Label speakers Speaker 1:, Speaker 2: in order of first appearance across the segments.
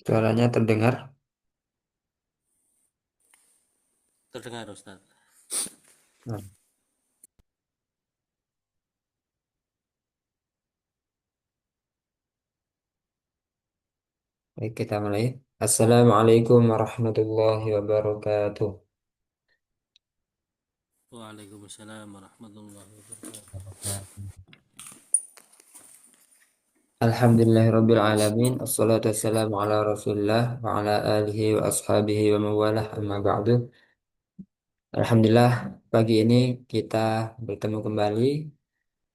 Speaker 1: Suaranya terdengar.
Speaker 2: Terdengar Ustaz.
Speaker 1: Nah, baik, kita mulai. Assalamualaikum warahmatullahi wabarakatuh.
Speaker 2: Waalaikumsalam warahmatullahi wabarakatuh.
Speaker 1: Alhamdulillahirabbil alamin. Assalatu wassalamu ala Rasulillah wa ala alihi wa ashabihi wa mawalah amma ba'du. Alhamdulillah, pagi ini kita bertemu kembali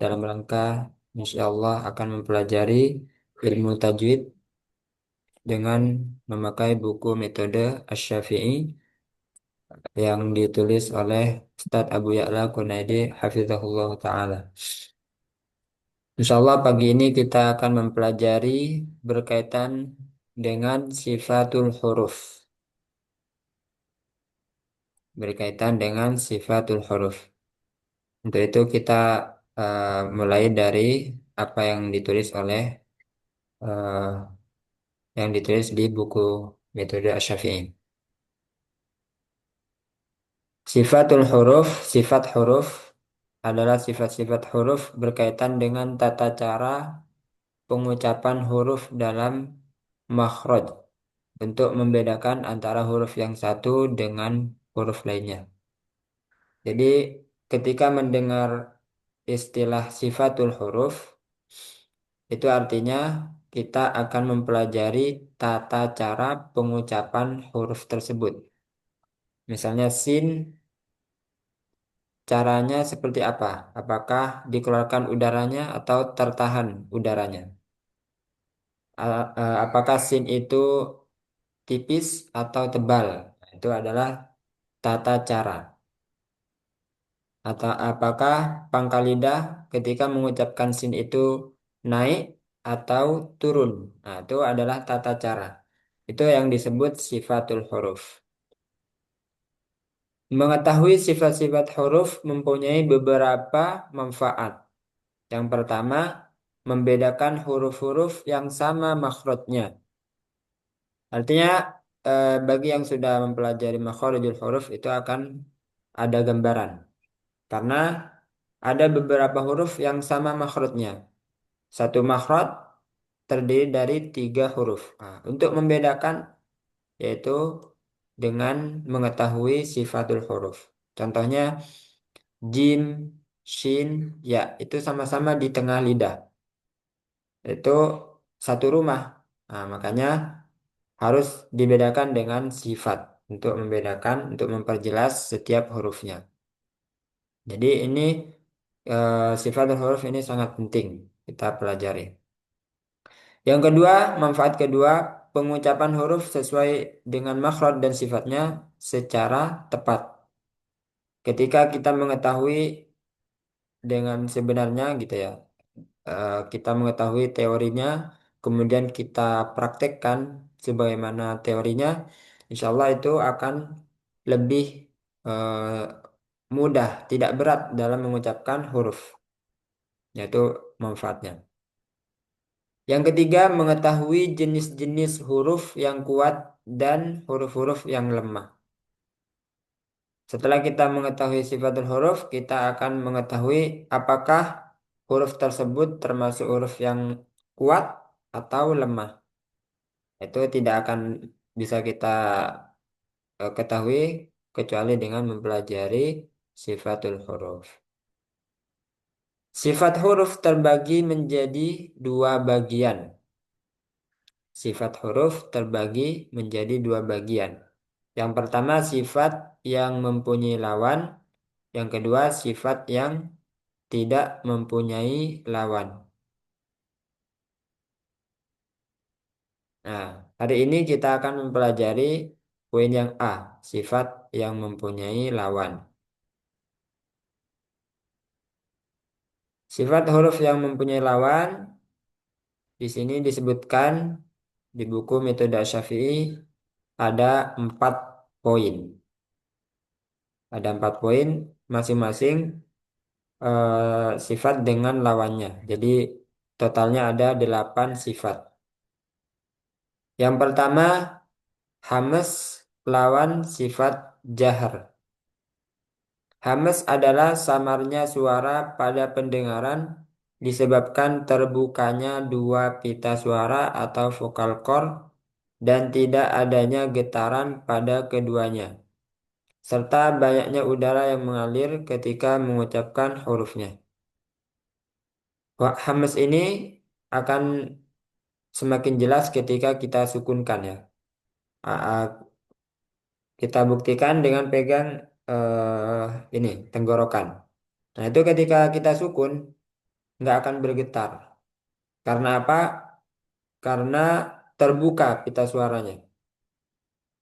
Speaker 1: dalam rangka insyaallah akan mempelajari ilmu tajwid dengan memakai buku metode Asy-Syafi'i yang ditulis oleh Ustadz Abu Ya'la Kunaidi Hafizahullah Ta'ala. Insya Allah pagi ini kita akan mempelajari berkaitan dengan sifatul huruf. Berkaitan dengan sifatul huruf. Untuk itu kita mulai dari apa uh, yang ditulis di buku metode Asy-Syafi'i. Sifatul huruf, sifat huruf adalah sifat-sifat huruf berkaitan dengan tata cara pengucapan huruf dalam makhraj untuk membedakan antara huruf yang satu dengan huruf lainnya. Jadi ketika mendengar istilah sifatul huruf itu artinya kita akan mempelajari tata cara pengucapan huruf tersebut. Misalnya sin, caranya seperti apa? Apakah dikeluarkan udaranya atau tertahan udaranya? Apakah sin itu tipis atau tebal? Itu adalah tata cara. Atau apakah pangkal lidah ketika mengucapkan sin itu naik atau turun? Nah, itu adalah tata cara. Itu yang disebut sifatul huruf. Mengetahui sifat-sifat huruf mempunyai beberapa manfaat. Yang pertama, membedakan huruf-huruf yang sama makhrajnya. Artinya, bagi yang sudah mempelajari makhrijul huruf itu akan ada gambaran. Karena ada beberapa huruf yang sama makhrajnya. Satu makhraj terdiri dari tiga huruf. Nah, untuk membedakan yaitu dengan mengetahui sifatul huruf. Contohnya jim, shin, ya itu sama-sama di tengah lidah. Itu satu rumah. Nah, makanya harus dibedakan dengan sifat untuk membedakan, untuk memperjelas setiap hurufnya. Jadi ini sifatul huruf ini sangat penting kita pelajari. Yang kedua, manfaat kedua, pengucapan huruf sesuai dengan makhraj dan sifatnya secara tepat. Ketika kita mengetahui dengan sebenarnya gitu ya, kita mengetahui teorinya, kemudian kita praktekkan sebagaimana teorinya, insya Allah itu akan lebih eh, mudah, tidak berat dalam mengucapkan huruf, yaitu manfaatnya. Yang ketiga, mengetahui jenis-jenis huruf yang kuat dan huruf-huruf yang lemah. Setelah kita mengetahui sifatul huruf, kita akan mengetahui apakah huruf tersebut termasuk huruf yang kuat atau lemah. Itu tidak akan bisa kita ketahui kecuali dengan mempelajari sifatul huruf. Sifat huruf terbagi menjadi dua bagian. Sifat huruf terbagi menjadi dua bagian. Yang pertama sifat yang mempunyai lawan, yang kedua sifat yang tidak mempunyai lawan. Nah, hari ini kita akan mempelajari poin yang A, sifat yang mempunyai lawan. Sifat huruf yang mempunyai lawan di sini disebutkan di buku Metode Syafi'i ada 4 poin. Ada 4 poin masing-masing sifat dengan lawannya. Jadi totalnya ada 8 sifat. Yang pertama, hames lawan sifat jahar. Hames adalah samarnya suara pada pendengaran disebabkan terbukanya dua pita suara atau vokal cord dan tidak adanya getaran pada keduanya, serta banyaknya udara yang mengalir ketika mengucapkan hurufnya. Hames ini akan semakin jelas ketika kita sukunkan ya. Kita buktikan dengan pegang ini tenggorokan. Nah itu ketika kita sukun nggak akan bergetar. Karena apa? Karena terbuka pita suaranya.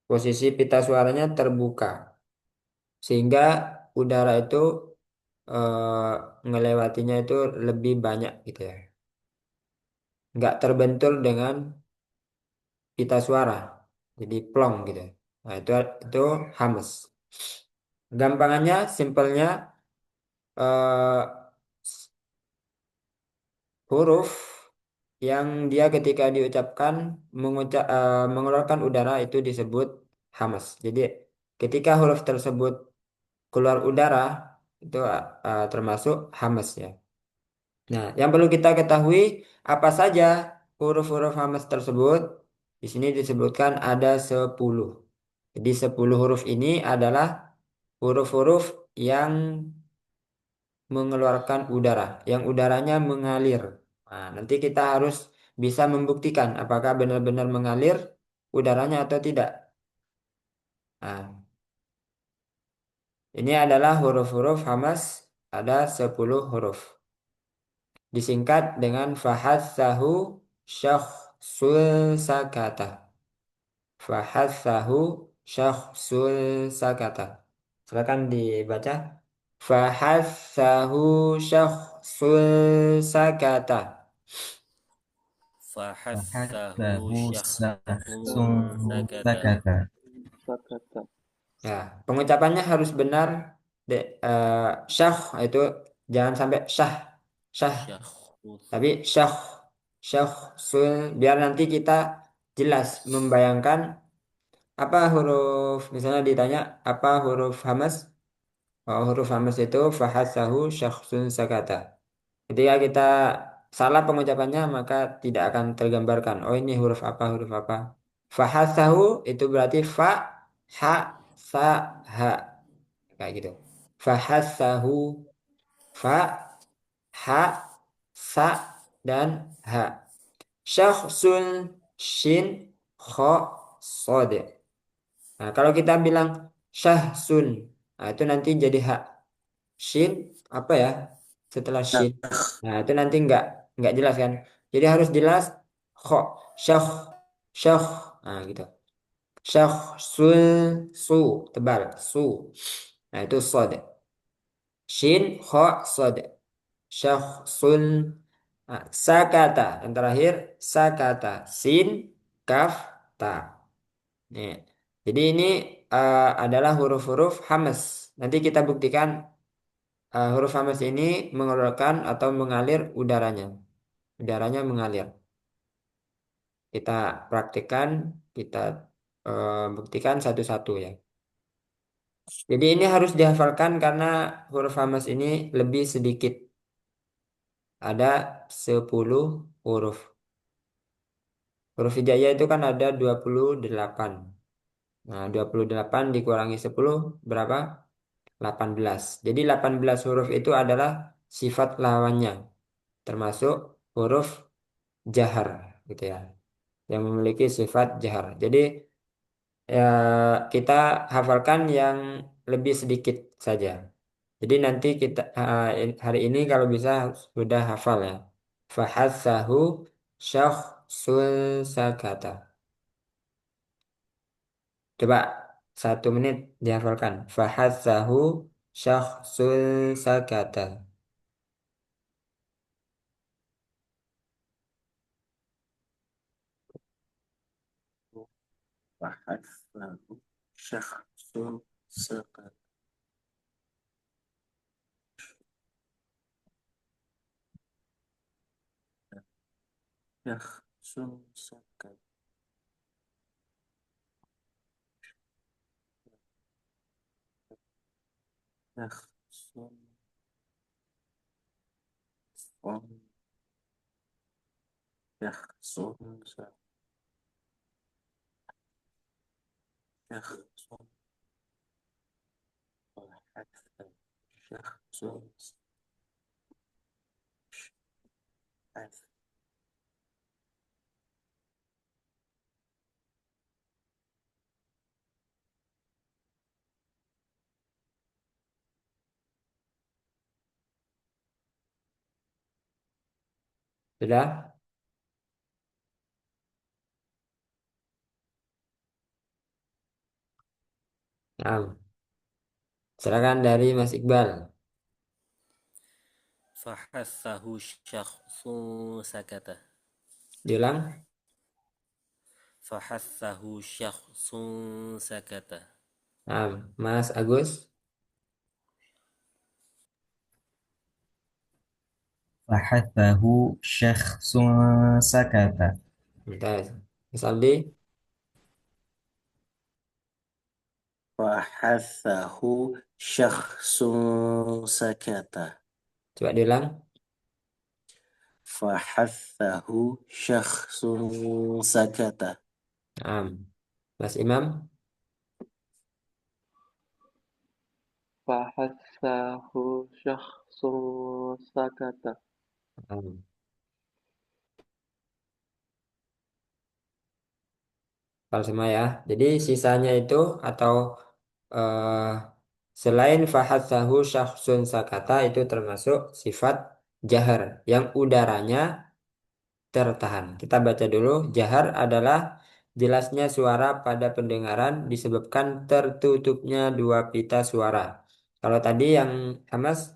Speaker 1: Posisi pita suaranya terbuka. Sehingga udara itu ngelewatinya itu lebih banyak gitu ya. Nggak terbentur dengan pita suara. Jadi plong gitu. Nah itu hames. Gampangannya, simpelnya eh, huruf yang dia ketika diucapkan mengeluarkan udara itu disebut hamas. Jadi ketika huruf tersebut keluar udara itu termasuk hamas ya. Nah, yang perlu kita ketahui apa saja huruf-huruf hamas tersebut. Di sini disebutkan ada 10. Jadi 10 huruf ini adalah huruf-huruf yang mengeluarkan udara, yang udaranya mengalir. Nah, nanti kita harus bisa membuktikan apakah benar-benar mengalir udaranya atau tidak. Nah, ini adalah huruf-huruf hamas, ada 10 huruf. Disingkat dengan fahassahu syakhsul sakata. Fahassahu syakhsul sakata. Silakan dibaca. Fahassahu syakhsul sakata.
Speaker 2: Fahathahu
Speaker 3: فحثه
Speaker 2: syakhsun
Speaker 3: شخص
Speaker 2: sakata.
Speaker 3: سكت.
Speaker 1: Ya, pengucapannya harus benar. De, eh, syah itu jangan sampai syah, syah,
Speaker 2: Syakhus.
Speaker 1: tapi syah, syah, sul. Biar nanti kita jelas membayangkan apa huruf. Misalnya ditanya apa huruf hamas. Oh, huruf hamas itu fahasahu syakhsun sakata. Ketika kita salah pengucapannya maka tidak akan tergambarkan. Oh ini huruf apa, huruf apa. Fahasahu itu berarti fa, ha, sa, ha. Kayak gitu. Fahasahu, fa, ha, sa, dan ha. Syakhsun, shin, kho, sode. Nah, kalau kita bilang syahsun, nah itu nanti jadi ha. Shin, apa ya? Setelah shin. Nah, itu nanti nggak jelas kan. Jadi harus jelas kho, syakh, syakh. Nah, gitu. Syakh, sul, su, tebal, su. Nah, itu sod. Shin, kho, sod. Syakhsun, sakata. Yang terakhir, sakata. Sin, kaf, ta. Nih. Jadi ini adalah huruf-huruf hamas. Nanti kita buktikan huruf hamas ini mengeluarkan atau mengalir udaranya. Udaranya mengalir. Kita praktikkan, kita buktikan satu-satu ya. Jadi ini harus dihafalkan karena huruf hamas ini lebih sedikit. Ada 10 huruf. Huruf hijaiyah itu kan ada 28. Nah, 28 dikurangi 10 berapa? 18. Jadi 18 huruf itu adalah sifat lawannya, termasuk huruf jahar gitu ya, yang memiliki sifat jahar. Jadi ya kita hafalkan yang lebih sedikit saja. Jadi nanti kita hari ini kalau bisa sudah hafal ya. Fahassahu syakhsul sakata. Coba 1 menit dihafalkan. Fahassahu syakhsul sakata.
Speaker 2: Fahathahu syakhsun sakata. Syakhsun sakata. شخص شخص شخص وحث شخص حث
Speaker 1: Sudah? Nah, silakan dari Mas Iqbal.
Speaker 2: فحثه شخص سكت
Speaker 1: Diulang.
Speaker 2: فحثه شخص سكت
Speaker 1: Nah, Mas Agus.
Speaker 3: فحثه شخص سكت.
Speaker 1: Bentar. Mas Aldi.
Speaker 2: فحثه شخص سكت
Speaker 1: Coba diulang.
Speaker 2: فحثه شخص سكت
Speaker 1: Nah, Mas Imam.
Speaker 4: فحثه شخص سكت.
Speaker 1: Nah, hafal semua ya. Jadi sisanya itu atau eh, selain fahatsahu syakhsun sakata itu termasuk sifat jahar yang udaranya tertahan. Kita baca dulu. Jahar adalah jelasnya suara pada pendengaran disebabkan tertutupnya dua pita suara. Kalau tadi yang Hamas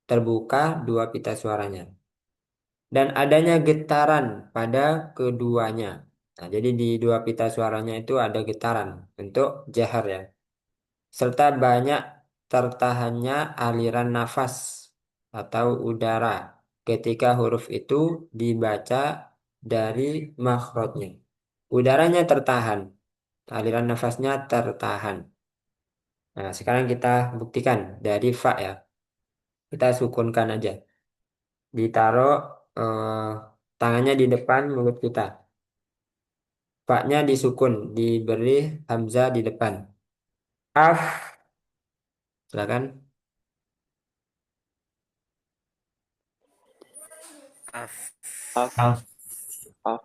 Speaker 1: terbuka dua pita suaranya. Dan adanya getaran pada keduanya. Nah, jadi di dua pita suaranya itu ada getaran untuk jahar ya. Serta banyak tertahannya aliran nafas atau udara ketika huruf itu dibaca dari makhrajnya. Udaranya tertahan, aliran nafasnya tertahan. Nah, sekarang kita buktikan dari fa ya. Kita sukunkan aja. Ditaruh eh, tangannya di depan mulut kita. Fa-nya disukun, diberi hamzah di depan. Af, silakan.
Speaker 2: أف
Speaker 4: أف
Speaker 3: أف
Speaker 4: أف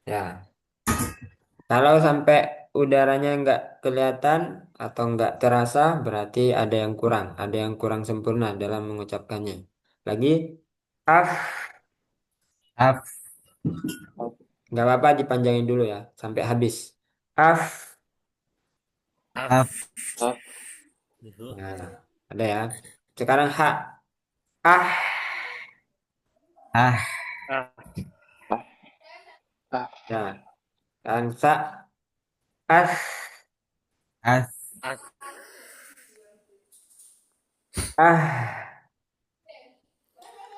Speaker 1: Ya, kalau sampai udaranya nggak kelihatan atau nggak terasa, berarti ada yang kurang, ada yang kurang sempurna dalam mengucapkannya. Lagi, af,
Speaker 3: أف
Speaker 4: أف
Speaker 1: nggak apa-apa dipanjangin dulu ya, sampai habis. Af,
Speaker 3: أف
Speaker 2: أف
Speaker 4: أف
Speaker 1: nah, ada ya. Sekarang ha, ah,
Speaker 3: أح
Speaker 2: أف
Speaker 4: أف أف
Speaker 1: nah, sekarang sa, as,
Speaker 3: أث
Speaker 2: أف
Speaker 1: ah,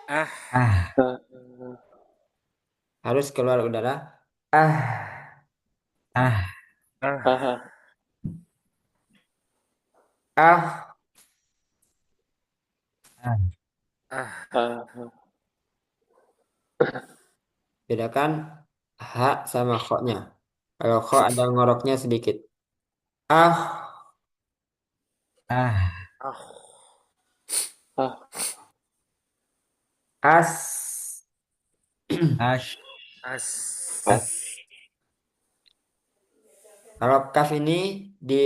Speaker 2: أح
Speaker 3: أح
Speaker 1: harus keluar udara. Ah,
Speaker 3: أح
Speaker 2: أح
Speaker 4: أه
Speaker 1: ah,
Speaker 3: أح
Speaker 2: أح
Speaker 4: أه
Speaker 1: bedakan ha sama kho-nya. Kalau kho ada ngoroknya sedikit. Ah,
Speaker 3: أح
Speaker 2: أخ
Speaker 4: أه
Speaker 1: as.
Speaker 3: أش
Speaker 2: أس
Speaker 4: أه
Speaker 3: أس
Speaker 1: Kalau kaf ini di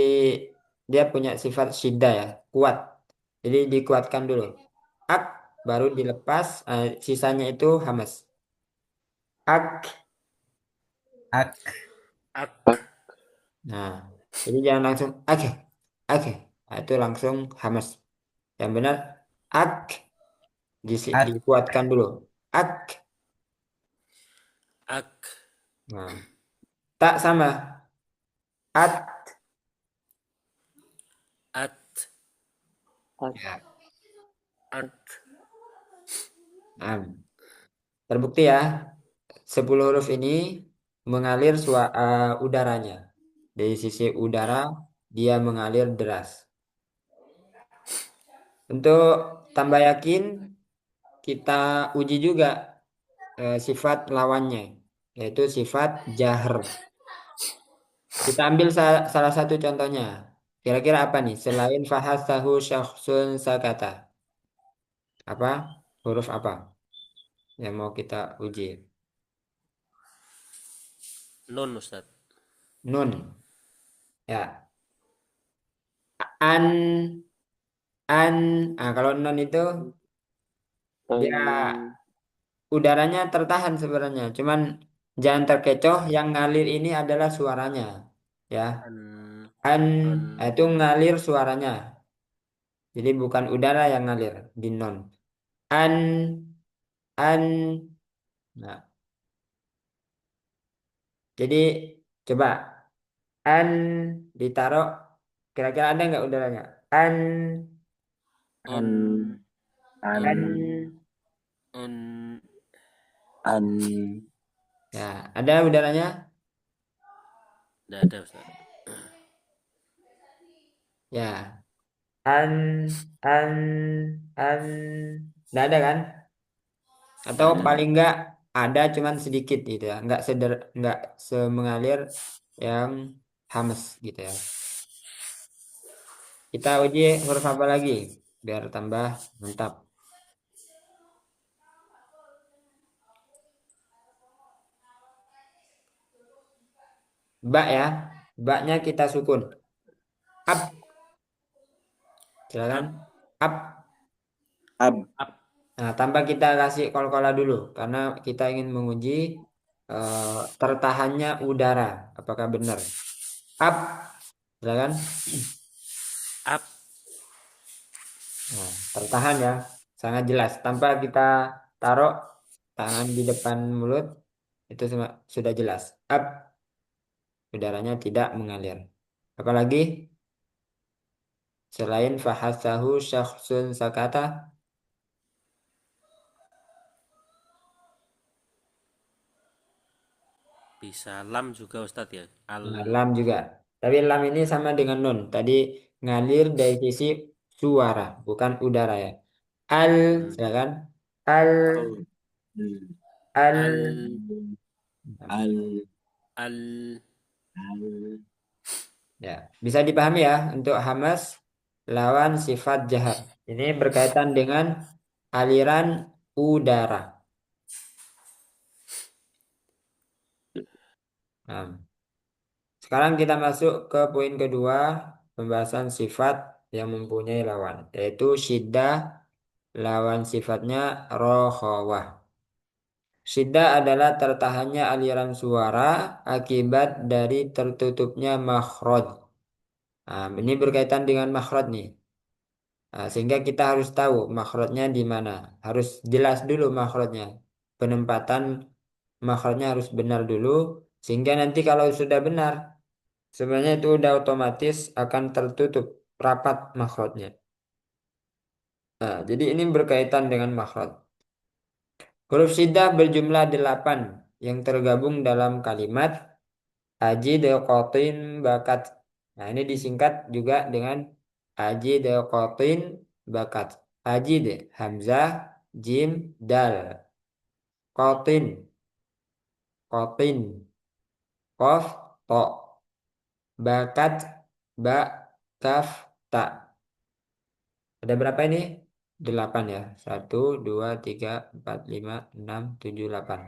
Speaker 1: dia punya sifat syiddah ya, kuat. Jadi dikuatkan dulu. Ak baru dilepas, sisanya itu hamas. Ak.
Speaker 3: أك
Speaker 2: أك
Speaker 1: Nah, jadi jangan langsung oke, oke. Nah, itu langsung hamas. Yang benar ak
Speaker 3: أك
Speaker 1: dikuatkan dulu. Ak.
Speaker 2: أك
Speaker 1: Nah, tak sama. At.
Speaker 2: أت
Speaker 4: أت
Speaker 1: Ya.
Speaker 2: أت
Speaker 1: Nah, terbukti ya. 10 huruf ini mengalir udaranya. Dari sisi udara, dia mengalir deras. Untuk tambah yakin, kita uji juga sifat lawannya, yaitu sifat jahr. Kita ambil salah satu contohnya. Kira-kira apa nih? Selain fahasahu syakhsun sakata. Apa? Huruf apa yang mau kita uji?
Speaker 2: Nun Ustaz.
Speaker 1: Nun. Ya. An, an. Nah, kalau nun itu dia
Speaker 4: an,
Speaker 1: udaranya tertahan sebenarnya. Cuman jangan terkecoh. Yang ngalir ini adalah suaranya. Ya.
Speaker 2: An,
Speaker 1: An,
Speaker 2: an,
Speaker 1: itu ngalir suaranya. Jadi bukan udara yang ngalir di non. An, an. Nah, jadi coba an ditaruh. Kira-kira ada nggak udaranya? An,
Speaker 4: an,
Speaker 2: un,
Speaker 4: an,
Speaker 1: an.
Speaker 2: un,
Speaker 4: an,
Speaker 1: Ya, ada udaranya?
Speaker 2: Nggak ada Ustaz.
Speaker 1: Ya, an, an, an. Nggak ada kan? Atau
Speaker 2: Nggak ada.
Speaker 1: paling nggak ada cuman sedikit gitu ya. Nggak semengalir yang hamas gitu ya. Kita uji huruf apa lagi biar tambah mantap. Ba ya. Baknya kita sukun. Ab, silakan.
Speaker 2: Ab,
Speaker 1: Ab.
Speaker 4: ab,
Speaker 2: ab,
Speaker 1: Nah, tanpa kita kasih kol-kola dulu karena kita ingin menguji eh, tertahannya udara. Apakah benar? Ab, silakan.
Speaker 2: ab,
Speaker 1: Nah, tertahan ya, sangat jelas. Tanpa kita taruh tangan di depan mulut, itu sudah jelas. Up, udaranya tidak mengalir. Apalagi selain fahasahu syakhsun sakata,
Speaker 2: bisa lam juga Ustadz ya. Al,
Speaker 1: nah, lam juga. Tapi lam ini sama dengan nun. Tadi ngalir dari sisi suara, bukan udara ya. Al,
Speaker 2: hmm,
Speaker 1: silakan. Al,
Speaker 4: al,
Speaker 1: al.
Speaker 2: al,
Speaker 4: al,
Speaker 2: al,
Speaker 4: al,
Speaker 1: Ya, bisa dipahami ya untuk hamas lawan sifat jahat. Ini berkaitan dengan aliran udara. Nah, sekarang kita masuk ke poin kedua, pembahasan sifat yang mempunyai lawan, yaitu syiddah lawan sifatnya rokhawah. Syiddah adalah tertahannya aliran suara akibat dari tertutupnya makhraj. Nah, ini berkaitan dengan makhraj nih. Nah, sehingga kita harus tahu makhrajnya di mana. Harus jelas dulu makhrajnya. Penempatan makhrajnya harus benar dulu. Sehingga nanti kalau sudah benar, sebenarnya itu udah otomatis akan tertutup rapat makhrajnya. Nah, jadi ini berkaitan dengan makhraj. Huruf syiddah berjumlah 8 yang tergabung dalam kalimat Aji Dekotin Bakat. Nah, ini disingkat juga dengan Aji Dekotin Bakat. Aji de Hamzah, Jim, Dal. Kotin, Kotin, Kof, To. Bakat, Ba, Kaf, Ta. Ada berapa ini? 8 ya. Satu, 2, 3, 4, 5, 6, 7, 8.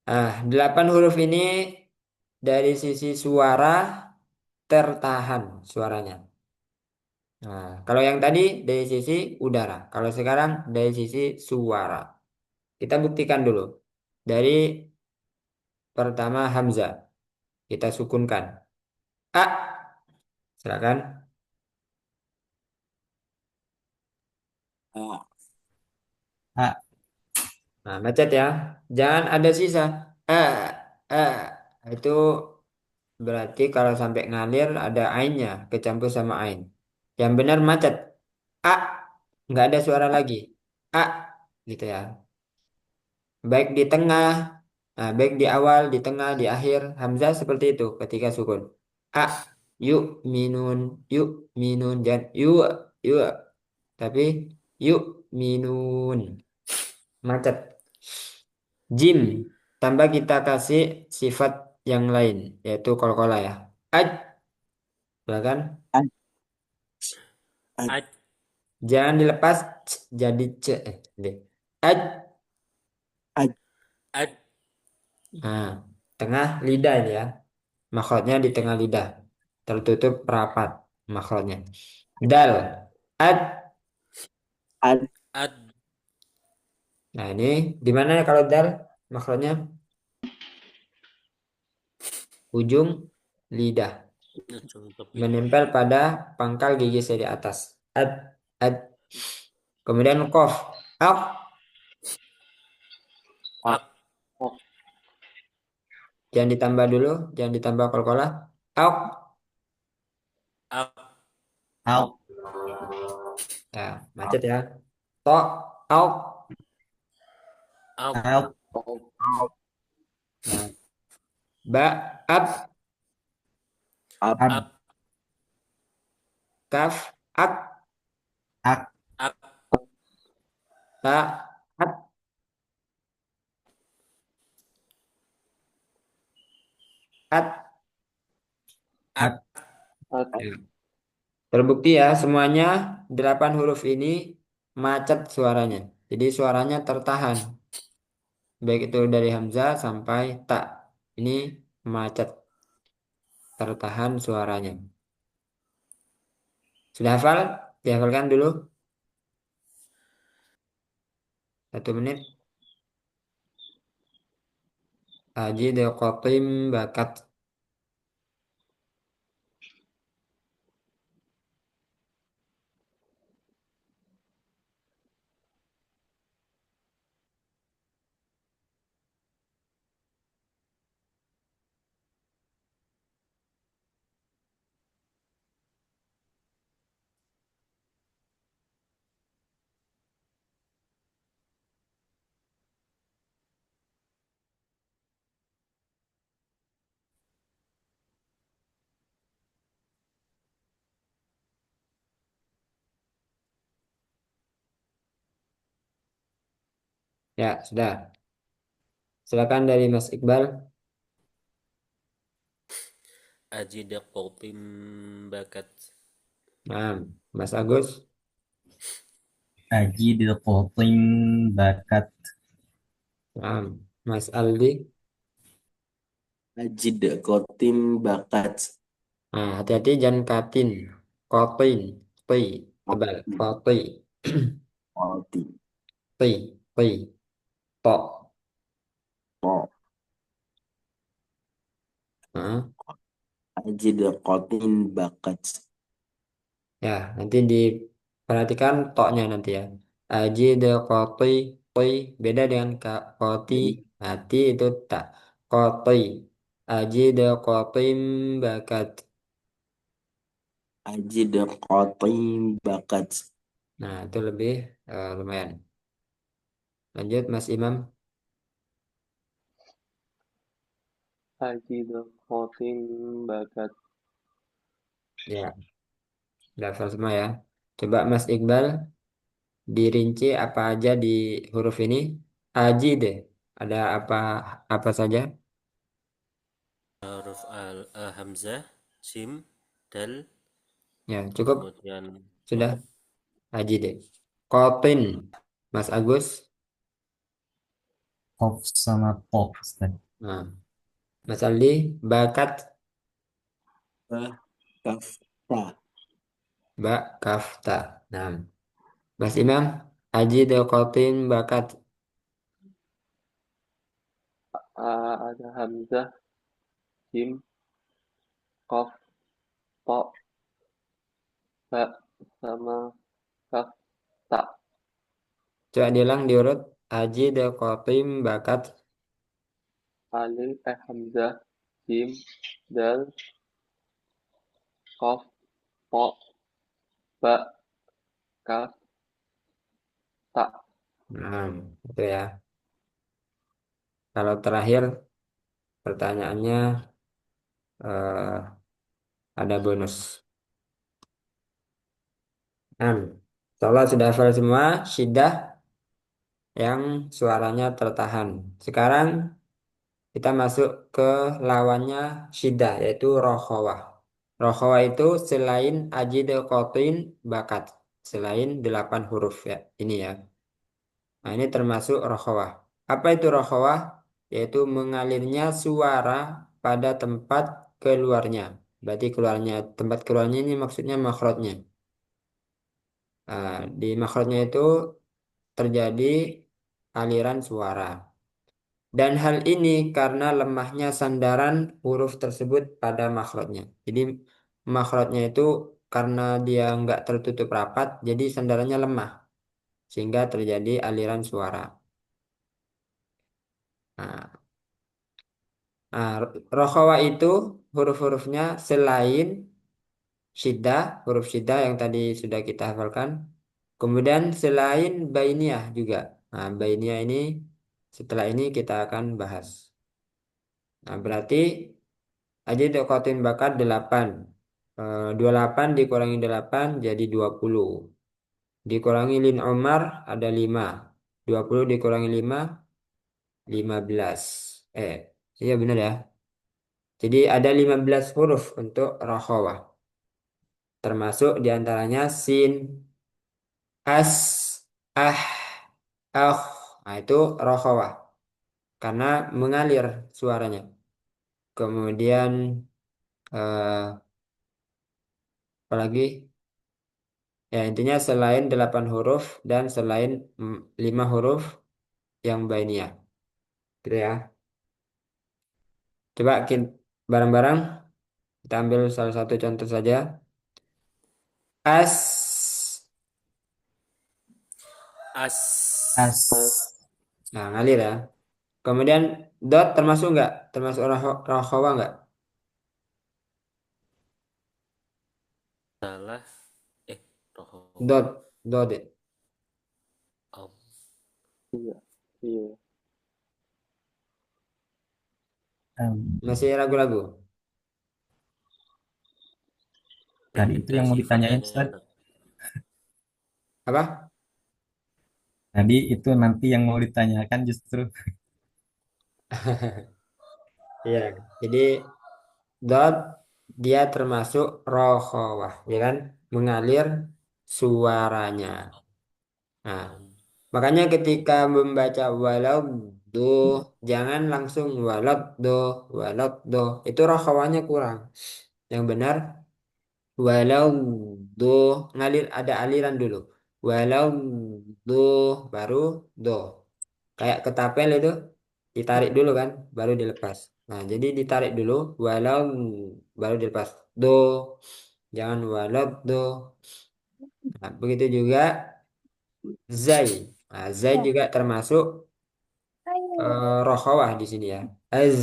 Speaker 1: Nah, 8 huruf ini dari sisi suara tertahan suaranya. Nah, kalau yang tadi dari sisi udara. Kalau sekarang dari sisi suara. Kita buktikan dulu. Dari pertama Hamzah. Kita sukunkan. A. Silakan.
Speaker 4: a,
Speaker 3: A,
Speaker 1: Nah, macet ya. Jangan ada sisa. A. A. Itu berarti kalau sampai ngalir ada ainnya. Kecampur sama ain. Yang benar macet. A. Nggak ada suara lagi. A. Gitu ya. Baik di tengah. Nah, baik di awal, di tengah, di akhir. Hamzah seperti itu ketika sukun. A. Yuk minun, yuk minun, jangan yuk, yuk, tapi yuk minun, macet. Jim, tambah kita kasih sifat yang lain, yaitu kol-kola ya. Aj, silakan.
Speaker 4: Ad, ad,
Speaker 2: Ad,
Speaker 1: Jangan dilepas, jadi c. Deh. Aj,
Speaker 4: ad,
Speaker 2: ad,
Speaker 1: nah, tengah lidah ini ya. Makhrajnya di
Speaker 2: iya.
Speaker 1: tengah lidah, tertutup rapat makhrajnya. Dal, ad.
Speaker 4: ad,
Speaker 2: Ad,
Speaker 1: Nah ini di mana ya kalau dal makhrajnya? Ujung lidah,
Speaker 2: ujung tepi.
Speaker 1: menempel pada pangkal gigi seri atas. Ad, ad. Kemudian kof, ak.
Speaker 4: ak,
Speaker 2: Ak,
Speaker 1: Jangan ditambah dulu, jangan ditambah kol-kolah. Ak.
Speaker 2: ak,
Speaker 3: Out.
Speaker 1: Ya,
Speaker 4: ak,
Speaker 1: macet ya. To, ak.
Speaker 2: ak,
Speaker 3: Out.
Speaker 1: Nah, ba, ab,
Speaker 4: ab,
Speaker 3: Up.
Speaker 2: ab,
Speaker 1: kaf, ak,
Speaker 3: Ak.
Speaker 2: ak,
Speaker 1: ta, at, at.
Speaker 2: ak.
Speaker 3: At.
Speaker 1: Ya. Terbukti ya, semuanya 8 huruf ini macet suaranya. Jadi suaranya tertahan. Baik itu dari hamzah sampai ta. Ini macet, tertahan suaranya. Sudah hafal? Dihafalkan dulu. 1 menit. Haji Qatim bakat. Ya, sudah. Silakan dari Mas Iqbal.
Speaker 2: Ajid qatim bakat.
Speaker 1: Nah, Mas Agus.
Speaker 3: Haji Qatim bakat.
Speaker 1: Nah, Mas Aldi.
Speaker 4: ajid kotim bakat.
Speaker 1: Nah, hati-hati jangan katin. Kotin. Ti. Tebal. Koti.
Speaker 4: Kotim,
Speaker 1: Ti. Ti. To.
Speaker 4: po,
Speaker 1: Nah,
Speaker 4: ajid kotim bakat.
Speaker 1: ya, nanti diperhatikan toknya nanti ya. Aji de koti. Ti. Beda dengan koti. Hati itu tak. Koti. Aji de kotim bakat.
Speaker 4: Ajid kotim bakat.
Speaker 1: Nah, itu lebih lumayan. Lanjut, Mas Imam.
Speaker 5: Haji Khotin Bagat.
Speaker 1: Ya, daftar semua ya. Coba Mas Iqbal dirinci apa aja di huruf ini. Aji deh. Ada apa apa saja?
Speaker 2: Huruf hamzah, sim, dal,
Speaker 1: Ya, cukup.
Speaker 2: kemudian
Speaker 1: Sudah. Aji deh. Kotin. Mas Agus.
Speaker 3: Kof sama pop. Ustaz.
Speaker 1: Nah, Mas Aldi. Bakat.
Speaker 4: Ba, kaf, ta.
Speaker 1: Ba, kaf, ta. Nah, Mas Imam. Aji deh kotin bakat.
Speaker 5: Ada Hamzah, Jim, Kof, Po, Ba, sama Kaf, Tak.
Speaker 1: Coba diulang diurut. Aji deh kotin bakat.
Speaker 5: Hamzah, Jim, Dal, Kof, Po, Ba, Kaf, Tak.
Speaker 1: Nah, itu ya. Kalau terakhir pertanyaannya, eh, ada bonus. Nah, insyaallah sudah hafal semua syiddah yang suaranya tertahan. Sekarang kita masuk ke lawannya syiddah yaitu rokhawah. Rokhawah itu selain ajid qatin bakat, selain 8 huruf ya. Ini ya. Nah, ini termasuk rokhawah. Apa itu rokhawah? Yaitu mengalirnya suara pada tempat keluarnya. Berarti keluarnya, tempat keluarnya ini maksudnya makhrajnya. Nah, di makhrajnya itu terjadi aliran suara. Dan hal ini karena lemahnya sandaran huruf tersebut pada makhrajnya. Jadi makhrajnya itu karena dia nggak tertutup rapat, jadi sandarannya lemah. Sehingga terjadi aliran suara. Nah, Nah, rokhawah itu huruf-hurufnya selain syiddah, huruf syiddah yang tadi sudah kita hafalkan. Kemudian selain bainiyah juga. Nah, bainiyah ini setelah ini kita akan bahas. Nah, berarti aja dokotin bakat 8. 28 dikurangi 8 jadi 20. Dikurangi lin Umar ada 5. 20 dikurangi 5, 15. Iya benar ya. Jadi ada 15 huruf untuk rokhawah. Termasuk diantaranya sin, as, ah, ah. Nah, itu rokhawah. Karena mengalir suaranya. Kemudian apalagi? Ya intinya selain 8 huruf dan selain 5 huruf yang bainiyah. Gitu ya. Coba bareng-bareng kita ambil salah satu contoh saja. As.
Speaker 2: As.
Speaker 3: As.
Speaker 1: Nah, ngalir ya. Kemudian dot termasuk nggak? Termasuk rokhawah nggak?
Speaker 2: Salah. Rohwa.
Speaker 1: Dot, dot.
Speaker 2: Am.
Speaker 5: Iya. Iya.
Speaker 1: Masih ragu-ragu.
Speaker 3: Tadi itu yang mau
Speaker 2: Dikasih
Speaker 3: ditanyain, Ustaz.
Speaker 2: pertanyaan.
Speaker 1: Apa?
Speaker 3: Tadi itu nanti yang mau ditanyakan justru.
Speaker 1: Iya. Jadi dot dia termasuk rokhawah, ya kan? Mengalir suaranya. Nah,
Speaker 2: Am.
Speaker 1: makanya ketika membaca walau do, jangan langsung walad do. Itu rokhawahnya kurang. Yang benar walau do ngalir ada aliran dulu. Walau do baru do. Kayak ketapel itu ditarik dulu kan, baru dilepas. Nah, jadi ditarik dulu walau baru dilepas. Do, jangan walau do. Nah, begitu juga zai. Nah, zai juga termasuk rokhawah di sini ya. Az,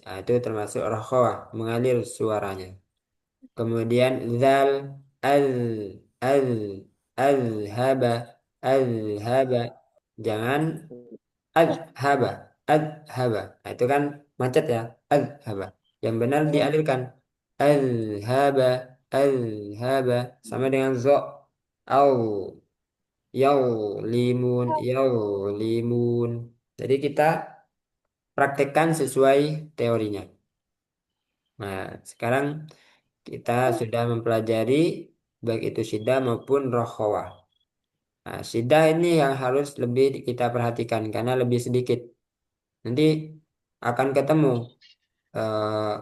Speaker 1: nah, itu termasuk rokhawah, mengalir suaranya. Kemudian zal, al, al, alhaba, alhaba. Jangan adhaba, adhaba. Nah, itu kan macet ya, adhaba. Yang benar dialirkan. Adhaba, adhaba. Sama dengan zo, au, limun. Jadi kita praktekkan sesuai teorinya. Nah, sekarang kita sudah mempelajari baik itu syiddah maupun rokhawah. Nah, syiddah ini yang harus lebih kita perhatikan karena lebih sedikit. Nanti akan ketemu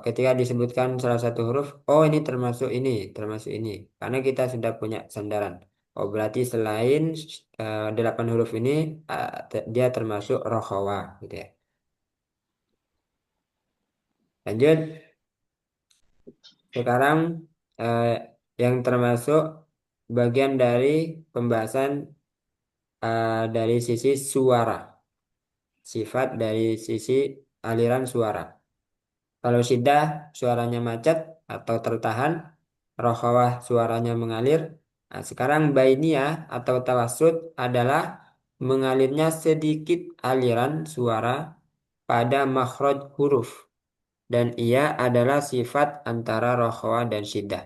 Speaker 1: ketika disebutkan salah satu huruf, oh ini termasuk ini, termasuk ini. Karena kita sudah punya sandaran. Oh berarti selain 8 huruf ini, dia termasuk rokhawah, gitu ya. Lanjut, sekarang eh, yang termasuk bagian dari pembahasan dari sisi suara, sifat dari sisi aliran suara. Kalau syiddah suaranya macet atau tertahan, rokhawah suaranya mengalir. Nah, sekarang bainiyah atau tawassut adalah mengalirnya sedikit aliran suara pada makhraj huruf. dan ia adalah sifat antara rokhawah dan syiddah.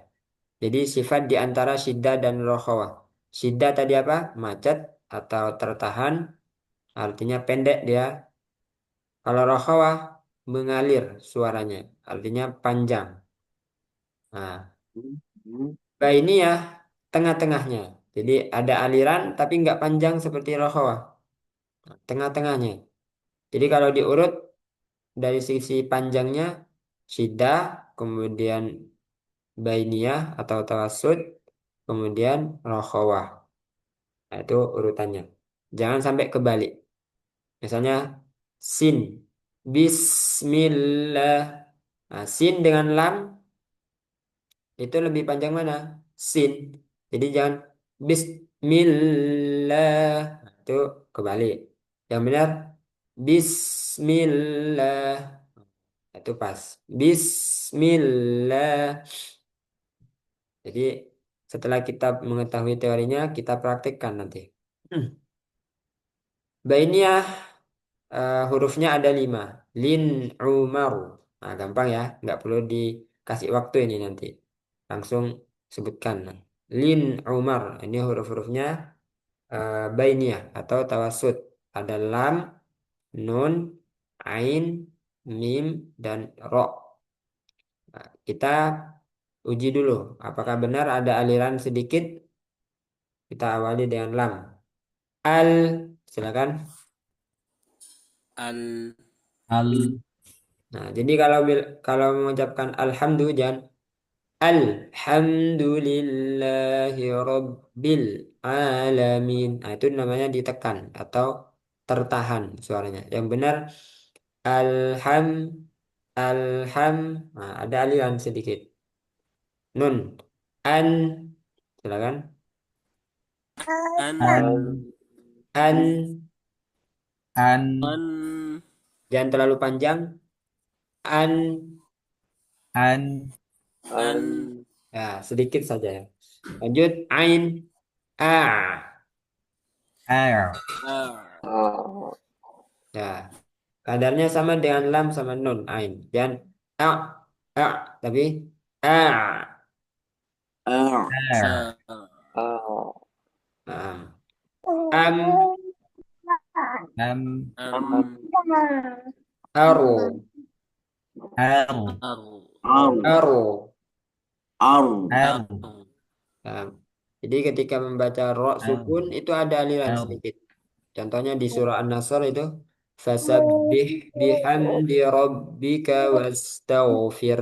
Speaker 1: Jadi sifat di antara syiddah dan rokhawah. Syiddah tadi apa? Macet atau tertahan, artinya pendek dia. Kalau rokhawah mengalir suaranya, artinya panjang. Nah, bainiyah tengah-tengahnya. Jadi ada aliran tapi nggak panjang seperti rokhawah. Tengah-tengahnya. Jadi kalau diurut dari sisi panjangnya syiddah, kemudian bainiyah atau tawassut, kemudian rokhawah. Nah, itu urutannya. Jangan sampai kebalik. Misalnya sin, bismillah. Nah, sin dengan lam itu lebih panjang mana? Sin. Jadi jangan bismillah. Nah, itu kebalik. Yang benar bismillah. Itu pas. Bismillah. Jadi setelah kita mengetahui teorinya, kita praktikkan nanti. Bainiyah hurufnya ada 5. Lin Umar. Nah, gampang ya. Nggak perlu dikasih waktu ini nanti. Langsung sebutkan. Lin Umar. Ini huruf-hurufnya bainiyah atau tawasud. Ada lam, nun, ain, mim, dan ro. Nah, kita uji dulu. Apakah benar ada aliran sedikit? Kita awali dengan lam. Al. Silakan.
Speaker 2: Al.
Speaker 3: Al.
Speaker 1: Nah, jadi kalau mengucapkan alhamdulillah jangan alhamdulillahi rabbil alamin. Nah, itu namanya ditekan atau tertahan suaranya. Yang benar alham alham. Nah, ada aliran sedikit. Nun an silakan
Speaker 2: An.
Speaker 3: An.
Speaker 1: an
Speaker 3: An.
Speaker 2: An.
Speaker 1: jangan terlalu panjang an
Speaker 3: An.
Speaker 2: An.
Speaker 1: ya sedikit saja ya. Lanjut ain a.
Speaker 3: Ar.
Speaker 2: Ar.
Speaker 1: Ya, kadarnya sama dengan lam sama nun ain. Dan a a tapi a.
Speaker 3: Ar.
Speaker 1: Nah, am
Speaker 3: Am.
Speaker 2: Am.
Speaker 1: aro
Speaker 3: Ar.
Speaker 2: Aru.
Speaker 1: aro.
Speaker 3: Ar.
Speaker 1: Nah, jadi ketika membaca ro
Speaker 3: Ar.
Speaker 1: sukun itu ada aliran
Speaker 3: Ar.
Speaker 1: sedikit. Contohnya di surah An-Nasr itu fasabbih bihamdi rabbika wastaghfir.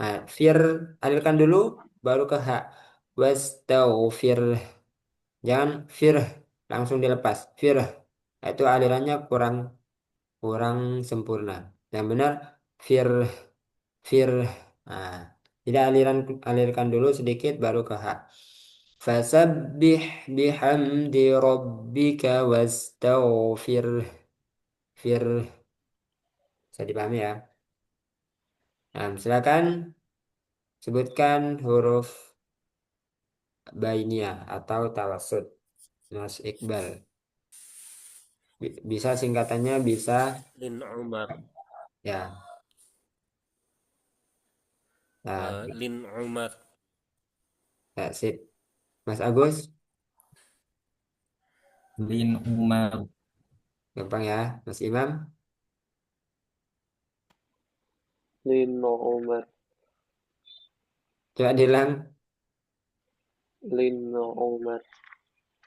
Speaker 1: Nah, fir alirkan dulu baru ke ha. Wastaghfir. Jangan fir langsung dilepas. Fir. Nah, itu alirannya kurang kurang sempurna. Yang benar fir fir. Nah, tidak alirkan dulu sedikit baru ke ha. Fasabbih bihamdi rabbika wastaghfir. Fir bisa dipahami ya. Nah, silakan sebutkan huruf bainiyah atau tawassut, Mas Iqbal. Bisa singkatannya bisa
Speaker 2: Lin Umar.
Speaker 1: ya. Nah,
Speaker 2: Lin Umar.
Speaker 1: ya, sip. Mas Agus,
Speaker 3: Lin Umar.
Speaker 1: gampang ya. Mas Imam,
Speaker 5: Lino Umar.
Speaker 1: coba diulang.
Speaker 5: Lino Umar.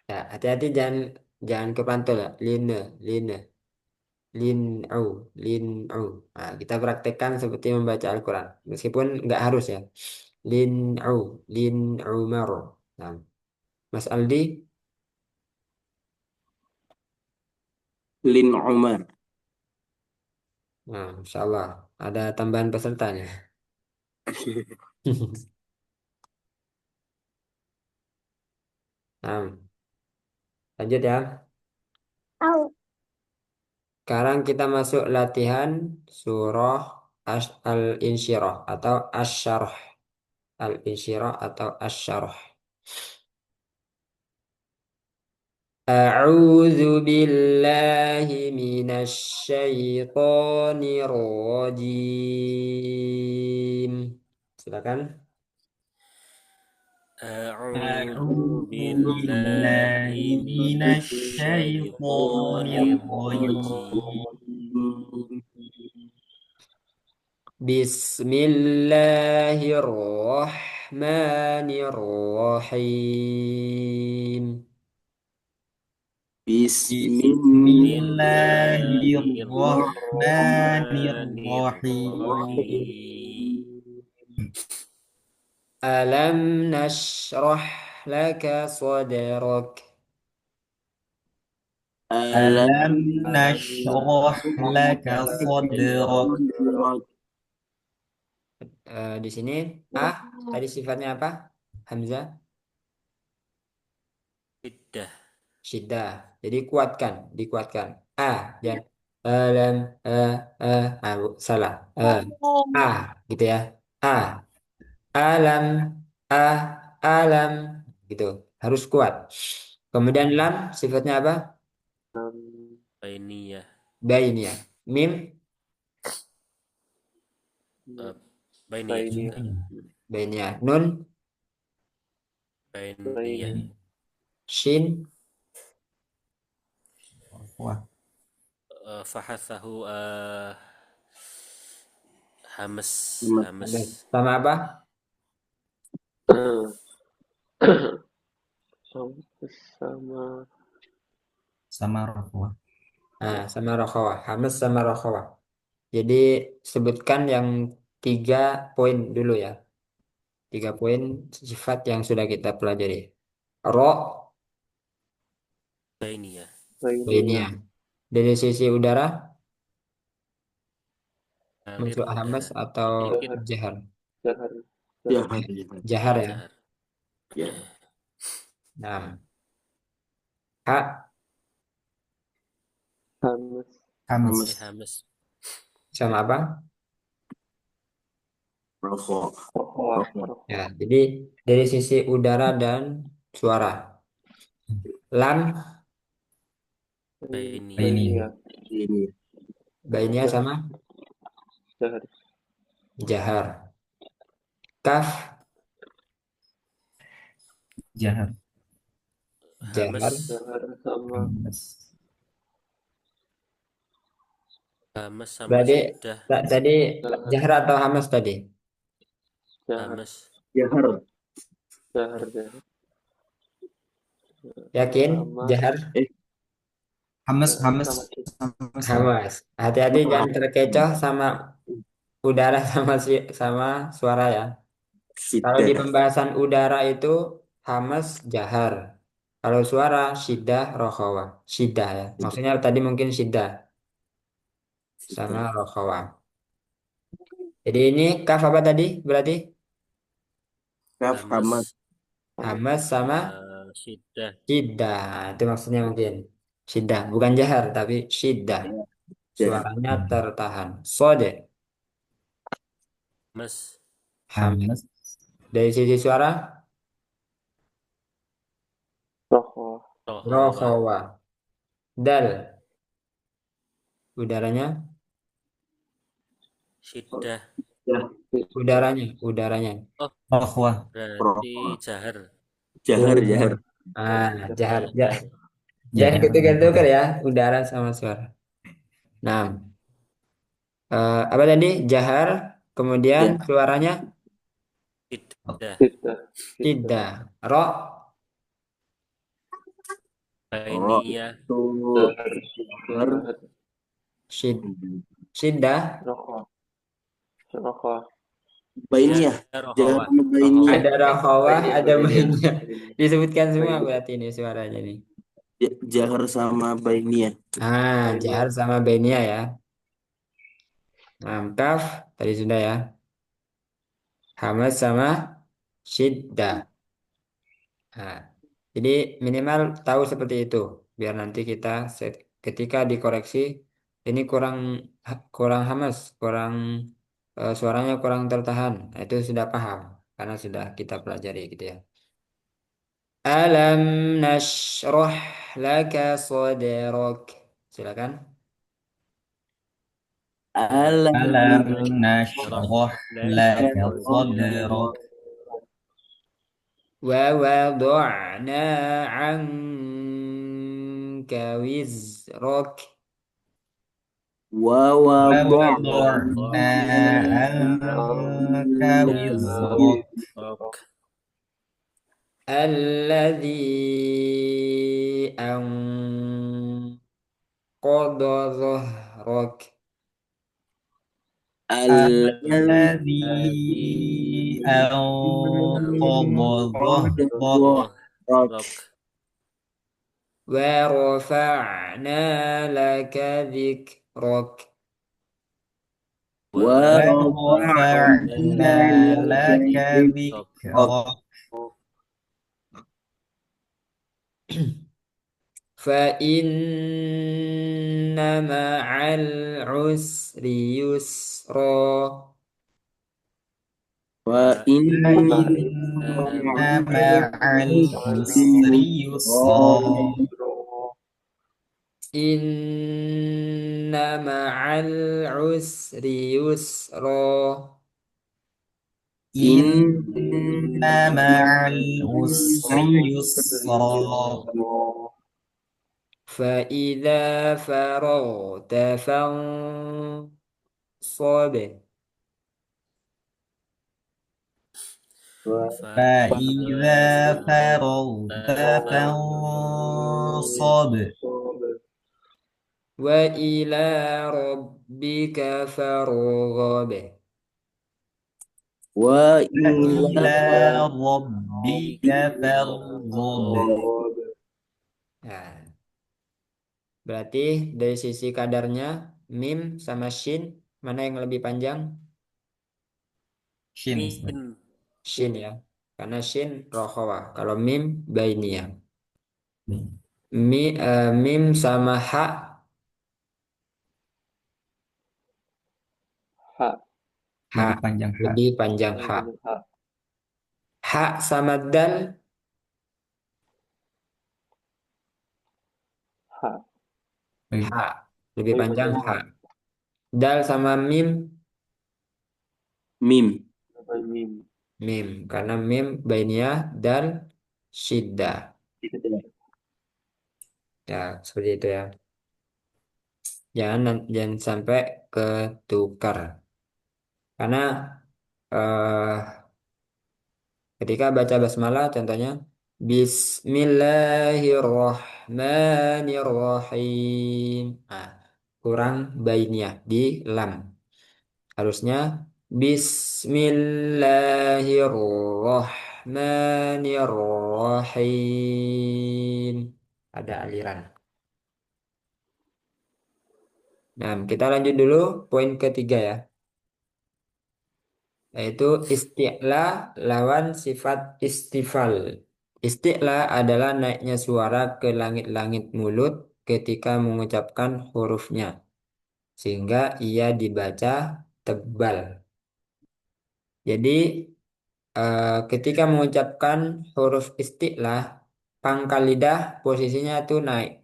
Speaker 1: Ya, hati-hati jangan jangan kepantul ya. Line, line, lin'u, lin'u. Nah, kita praktekkan seperti membaca Al-Quran. Meskipun nggak harus ya. Lin'u, lin'umar. Nah, Mas Aldi,
Speaker 4: Lin Umar.
Speaker 1: nah, Insya Allah ada tambahan pesertanya. Nah, lanjut ya. Sekarang kita masuk latihan surah Al-Insyirah atau Asyarah. Al-Insyirah atau Asyarah. A'udzu billahi minasy syaithanir rajim. Silakan.
Speaker 2: A'udzu
Speaker 3: أعوذ بالله
Speaker 2: billahi
Speaker 3: من الشيطان
Speaker 2: minasyaitonir rajim.
Speaker 3: الرجيم.
Speaker 1: Bismillahirrahmanirrahim.
Speaker 3: بسم الله الرحمن الرحيم.
Speaker 2: Bismillahirrahmanirrahim.
Speaker 1: Alam nashrah laka sadrak.
Speaker 4: Alam
Speaker 3: ألم نشرح لك صدرك.
Speaker 4: nashrah
Speaker 1: Di sini ah tadi sifatnya apa? Hamzah
Speaker 2: Iddah.
Speaker 1: syiddah. Jadi kuatkan, dikuatkan. Ah dan alam salah. Ah gitu ya. Ah alam ah alam gitu. Harus kuat. Kemudian lam sifatnya apa?
Speaker 2: Bainiyah.
Speaker 1: Bainiyah. Mim
Speaker 2: Eh, Bainiyah juga.
Speaker 1: bainiyah. Nun
Speaker 2: Bainiyah.
Speaker 1: shin
Speaker 3: Wah,
Speaker 2: Fahathahu hamas. Hamas.
Speaker 1: sama apa?
Speaker 5: sama
Speaker 3: sama Rasulullah.
Speaker 1: Nah, sama rokhawah. Hamas sama rokhawah. Jadi sebutkan yang 3 poin dulu ya. 3 poin sifat yang sudah kita pelajari. Ro,
Speaker 2: Bainiyah.
Speaker 1: ini ya. Dari sisi udara,
Speaker 2: Ngalir
Speaker 1: masuk hamas
Speaker 2: udara.
Speaker 1: atau
Speaker 2: Sedikit
Speaker 1: jahar.
Speaker 5: jahar
Speaker 4: jahar
Speaker 1: Jahar ya.
Speaker 2: jahar.
Speaker 4: ya
Speaker 1: Nah, ha
Speaker 5: hamas
Speaker 3: Hamas.
Speaker 2: Hamas.
Speaker 1: sama apa?
Speaker 4: rokok
Speaker 5: rokoah
Speaker 1: Ya, jadi dari sisi udara dan suara. Lam,
Speaker 2: Bainiyah.
Speaker 3: Ini
Speaker 4: ini
Speaker 1: bainnya sama
Speaker 5: jahar
Speaker 1: jahar. Kaf,
Speaker 3: jahat.
Speaker 1: jahar.
Speaker 2: Hamas.
Speaker 5: jahar sama
Speaker 3: Hamas.
Speaker 2: Hamas sama
Speaker 1: Berarti
Speaker 2: syiddah.
Speaker 1: tadi
Speaker 5: jahar
Speaker 1: jahar atau hamas tadi?
Speaker 5: jahar
Speaker 2: Hamas.
Speaker 4: jahar
Speaker 5: jahar jahar
Speaker 1: Yakin?
Speaker 5: sama
Speaker 1: Jahar,
Speaker 3: Hamas, Hamas,
Speaker 5: sama sih
Speaker 3: Hamas.
Speaker 1: hamas. Hati-hati jangan terkecoh sama udara sama suara ya. Kalau di
Speaker 4: sidah
Speaker 1: pembahasan udara itu hamas jahar. Kalau suara syiddah rokhawah. Syiddah ya. Maksudnya tadi mungkin syiddah sama
Speaker 4: sidah
Speaker 1: rokhawah. Jadi ini kaf apa tadi? Berarti
Speaker 4: kaf hamas
Speaker 2: Hamas.
Speaker 1: hamas sama
Speaker 2: Syiddah.
Speaker 1: syiddah. Itu maksudnya mungkin. Syiddah. Bukan jahar tapi syiddah.
Speaker 4: jahar
Speaker 1: Suaranya tertahan. Sode.
Speaker 2: Hamas.
Speaker 1: Hamas.
Speaker 3: Hamas.
Speaker 1: Dari sisi suara
Speaker 5: rokoah
Speaker 2: Rohawah.
Speaker 1: rokhawah. Dal. Udaranya.
Speaker 2: Syiddah.
Speaker 4: jah
Speaker 1: Udaranya.
Speaker 2: Oh,
Speaker 3: Rohwah.
Speaker 2: berarti
Speaker 4: rokok
Speaker 2: jahar.
Speaker 4: jahar jahar
Speaker 1: Jahar, jangan
Speaker 3: Jahat.
Speaker 1: ketukar-tukar ya, udara sama suara. Nah, apa tadi? Jahar, kemudian
Speaker 4: jah
Speaker 1: suaranya
Speaker 2: Syiddah.
Speaker 5: kita kita
Speaker 1: tidak. Ro,
Speaker 4: ro
Speaker 2: Bainiyah.
Speaker 4: itu
Speaker 5: jahar
Speaker 4: jahar
Speaker 5: jahar
Speaker 1: sid, sidah.
Speaker 5: rokoah rokoah
Speaker 4: bainnya
Speaker 2: Ya,
Speaker 4: jahar
Speaker 2: rohawah.
Speaker 4: sama bainnya
Speaker 1: Ada rokhawah, ada
Speaker 5: bainiyah
Speaker 1: bainnya. Disebutkan semua berarti ini suaranya nih.
Speaker 4: jahar sama bainnya
Speaker 1: Jahar sama bainnya ya. Nah, kaf, tadi sudah ya. Hamaz sama syiddah. Nah, jadi minimal tahu seperti itu biar nanti kita ketika dikoreksi ini kurang kurang hamas, kurang suaranya kurang tertahan. Nah, itu sudah paham karena sudah kita pelajari gitu ya. Alam nashrah laka sadrak. Silakan.
Speaker 4: Alam
Speaker 3: Alam
Speaker 2: Roh
Speaker 3: nashrah
Speaker 2: laka
Speaker 3: laka
Speaker 2: sadrak.
Speaker 3: sadrak.
Speaker 1: Wa wada'na 'anka wizrak.
Speaker 4: wa
Speaker 3: Wa
Speaker 4: wada'na
Speaker 3: wada'na
Speaker 2: Wada'na
Speaker 3: anka
Speaker 2: anka
Speaker 3: wizrak.
Speaker 2: wizrak.
Speaker 1: Alladhi anqadha dhahrak.
Speaker 3: Alladzi
Speaker 2: Alladhi
Speaker 3: anqadha dhahrak.
Speaker 2: dhahrak.
Speaker 1: Wa rafa'na laka dhikrak.
Speaker 2: Wa
Speaker 4: ورفعنا
Speaker 3: ورفعنا
Speaker 4: لك
Speaker 3: لك
Speaker 4: ذكرك
Speaker 3: ذكرك.
Speaker 1: Fa inna ma'al usri yusra.
Speaker 4: وإن
Speaker 3: فإن
Speaker 4: مع
Speaker 3: مع
Speaker 4: العسر
Speaker 3: العسر
Speaker 4: يسرا
Speaker 3: يسرا.
Speaker 1: Inna ma'al usri yusra.
Speaker 3: إن مع العسر
Speaker 4: إن
Speaker 3: يسرا.
Speaker 1: فإذا فرغت فانصب.
Speaker 2: فإذا
Speaker 3: فإذا
Speaker 2: فرغت
Speaker 3: فرغت
Speaker 2: فانصب.
Speaker 3: فانصب.
Speaker 1: وإلى ربك فارغب.
Speaker 4: وإلى
Speaker 3: وإلى ربك فارغب.
Speaker 1: Nah, berarti dari sisi kadarnya mim sama shin mana yang lebih panjang?
Speaker 3: Shin, Ustaz.
Speaker 2: Min.
Speaker 1: Shin ya. Karena shin rokhawah. Kalau mim bainiyah. Mim sama ha.
Speaker 5: Hak.
Speaker 1: Ha
Speaker 3: Lebih panjang hak.
Speaker 1: lebih panjang ha.
Speaker 5: Hak.
Speaker 1: Ha sama dal.
Speaker 5: Hak.
Speaker 3: Lebih
Speaker 1: Ha lebih
Speaker 5: Lebih
Speaker 1: panjang
Speaker 5: panjang
Speaker 1: ha.
Speaker 5: hak.
Speaker 1: Dal sama mim.
Speaker 4: mim.
Speaker 5: Lebih mim.
Speaker 1: Mim. Karena mim bainiyah dal syiddah. Ya seperti itu ya. Jangan sampai ketukar. Karena eh, ketika baca basmalah contohnya Bismillahirrahmanirrahim. Nah, kurang bainiyah di lam. Harusnya Bismillahirrahmanirrahim. Ada aliran. Nah, kita lanjut dulu poin ketiga ya. Yaitu isti'la lawan sifat istifal. Isti'la adalah naiknya suara ke langit-langit mulut ketika mengucapkan hurufnya, sehingga ia dibaca tebal. Jadi, ketika mengucapkan huruf isti'la, pangkal lidah posisinya itu naik.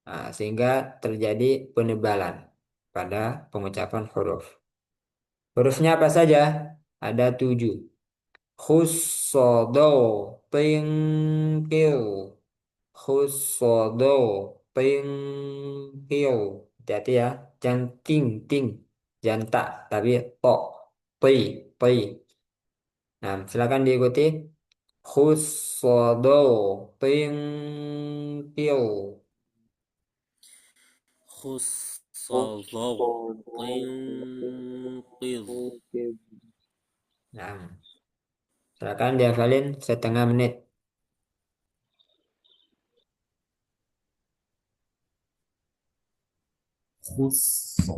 Speaker 1: Nah, sehingga terjadi penebalan pada pengucapan huruf. Hurufnya apa saja? Ada 7. Khusodo tingkil. Khusodo tingkil. Hati-hati ya. Jangan ting ting. Jangan tak. Tapi to. Ti. Ti. Nah, silakan diikuti. Khusodo tingkil.
Speaker 2: Khussazaw. Qinqidh.
Speaker 1: Nah, silakan dihafalin setengah menit.
Speaker 3: khusus.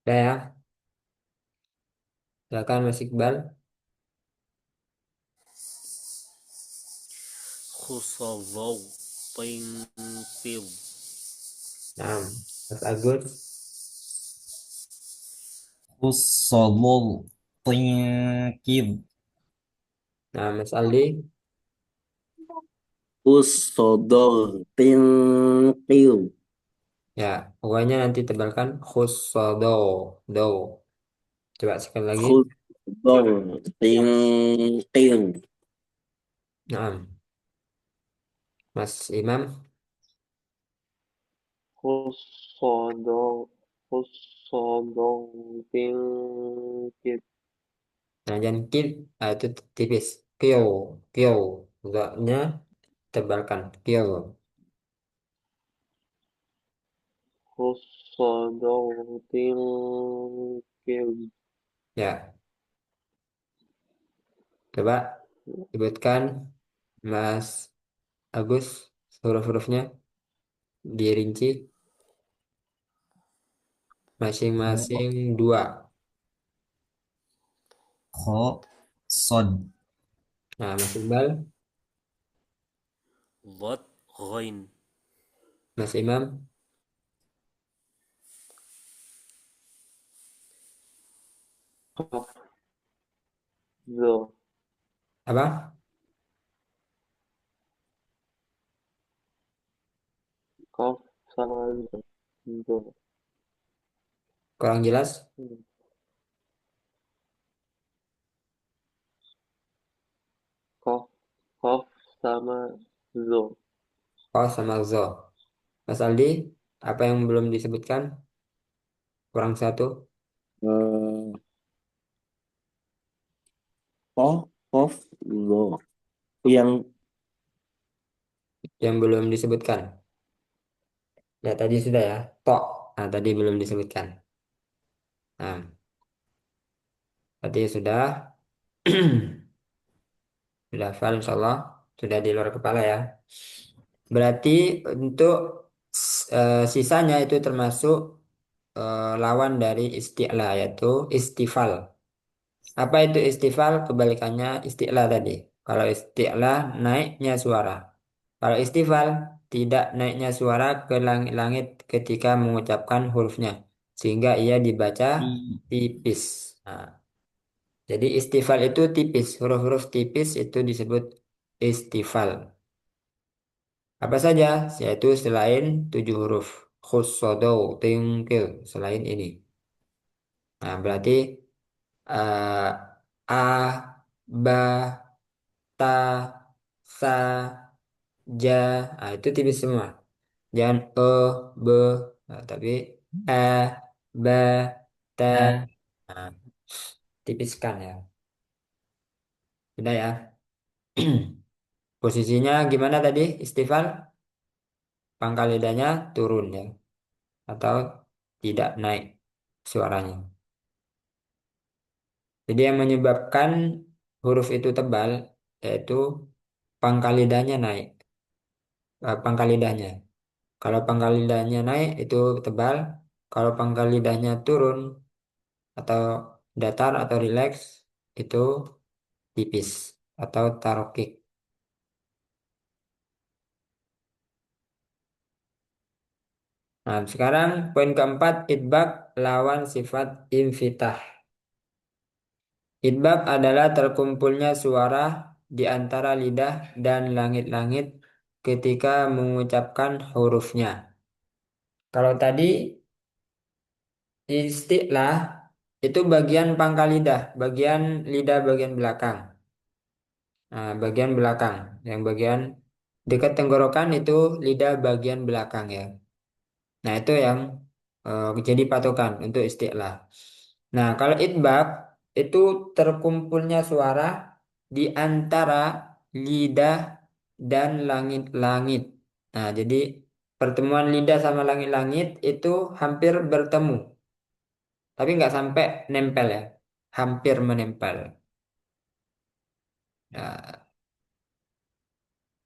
Speaker 1: Udah ya, silakan Mas Iqbal.
Speaker 2: Khusawau. Pentil.
Speaker 1: Nah, Mas Agus.
Speaker 3: Khussolul tingkir.
Speaker 1: Nah, Mas Aldi.
Speaker 4: Usodor tinqil.
Speaker 1: Ya, pokoknya nanti tebalkan khussodo. Do. Coba sekali lagi.
Speaker 4: Khusodor tinqil.
Speaker 1: Nah, Mas Imam.
Speaker 5: Khusodong. Khusodong. Tingkit.
Speaker 1: Nah, jangan kil, itu tipis. Kyo, kyo. Nya tebalkan. Kyo.
Speaker 5: Khusodong. Tingkit.
Speaker 1: Ya, coba sebutkan Mas Agus huruf-hurufnya dirinci
Speaker 3: Kho,
Speaker 1: masing-masing dua.
Speaker 3: kho, sod.
Speaker 1: Nah, Mas Iqbal,
Speaker 2: Dhad. Ghain.
Speaker 1: Mas Imam,
Speaker 5: Kaf. Zo.
Speaker 1: apa?
Speaker 5: Kaf sama zo. Zo.
Speaker 1: Kurang jelas?
Speaker 5: Kaf. Kaf sama zo.
Speaker 1: Oh, sama zo. Mas Aldi, apa yang belum disebutkan? Kurang satu.
Speaker 4: Eh, Kof, kof, lo. Yang
Speaker 1: Yang belum disebutkan. Ya, tadi sudah ya. Tok. Nah, tadi belum disebutkan. Nah, tadi sudah. Sudah hafal, insya Allah. Sudah di luar kepala ya. Berarti untuk sisanya itu termasuk lawan dari isti'la yaitu istifal. Apa itu istifal? Kebalikannya isti'la tadi. Kalau isti'la naiknya suara. Kalau istifal tidak naiknya suara ke langit-langit ketika mengucapkan hurufnya. Sehingga ia dibaca
Speaker 3: I,
Speaker 1: tipis. Nah, jadi istifal itu tipis. Huruf-huruf tipis itu disebut istifal. Apa saja? Yaitu selain 7 huruf. Khussodo, tingkil. Selain ini. Nah, berarti eh, A, Ba, Ta, Sa, Ja. Nah, itu tipis semua. Jangan B. Nah, tapi E, Ba, Ta.
Speaker 3: A,
Speaker 1: Nah, tipiskan ya. Sudah ya. Posisinya gimana tadi? Istifal? Pangkal lidahnya turun ya. Atau tidak naik suaranya. Jadi yang menyebabkan huruf itu tebal yaitu pangkal lidahnya naik. Pangkal lidahnya. Kalau pangkal lidahnya naik itu tebal. Kalau pangkal lidahnya turun atau datar atau rileks itu tipis atau tarokik. Nah, sekarang poin keempat idbak lawan sifat infitah. Idbak adalah terkumpulnya suara di antara lidah dan langit-langit ketika mengucapkan hurufnya. Kalau tadi istilah itu bagian pangkal lidah, bagian lidah bagian belakang. Nah, bagian belakang, yang bagian dekat tenggorokan itu lidah bagian belakang ya. Nah, itu yang jadi patokan untuk istilah. Nah, kalau itbaq itu terkumpulnya suara di antara lidah dan langit-langit. Nah, jadi pertemuan lidah sama langit-langit itu hampir bertemu, tapi nggak sampai nempel ya, hampir menempel. Nah,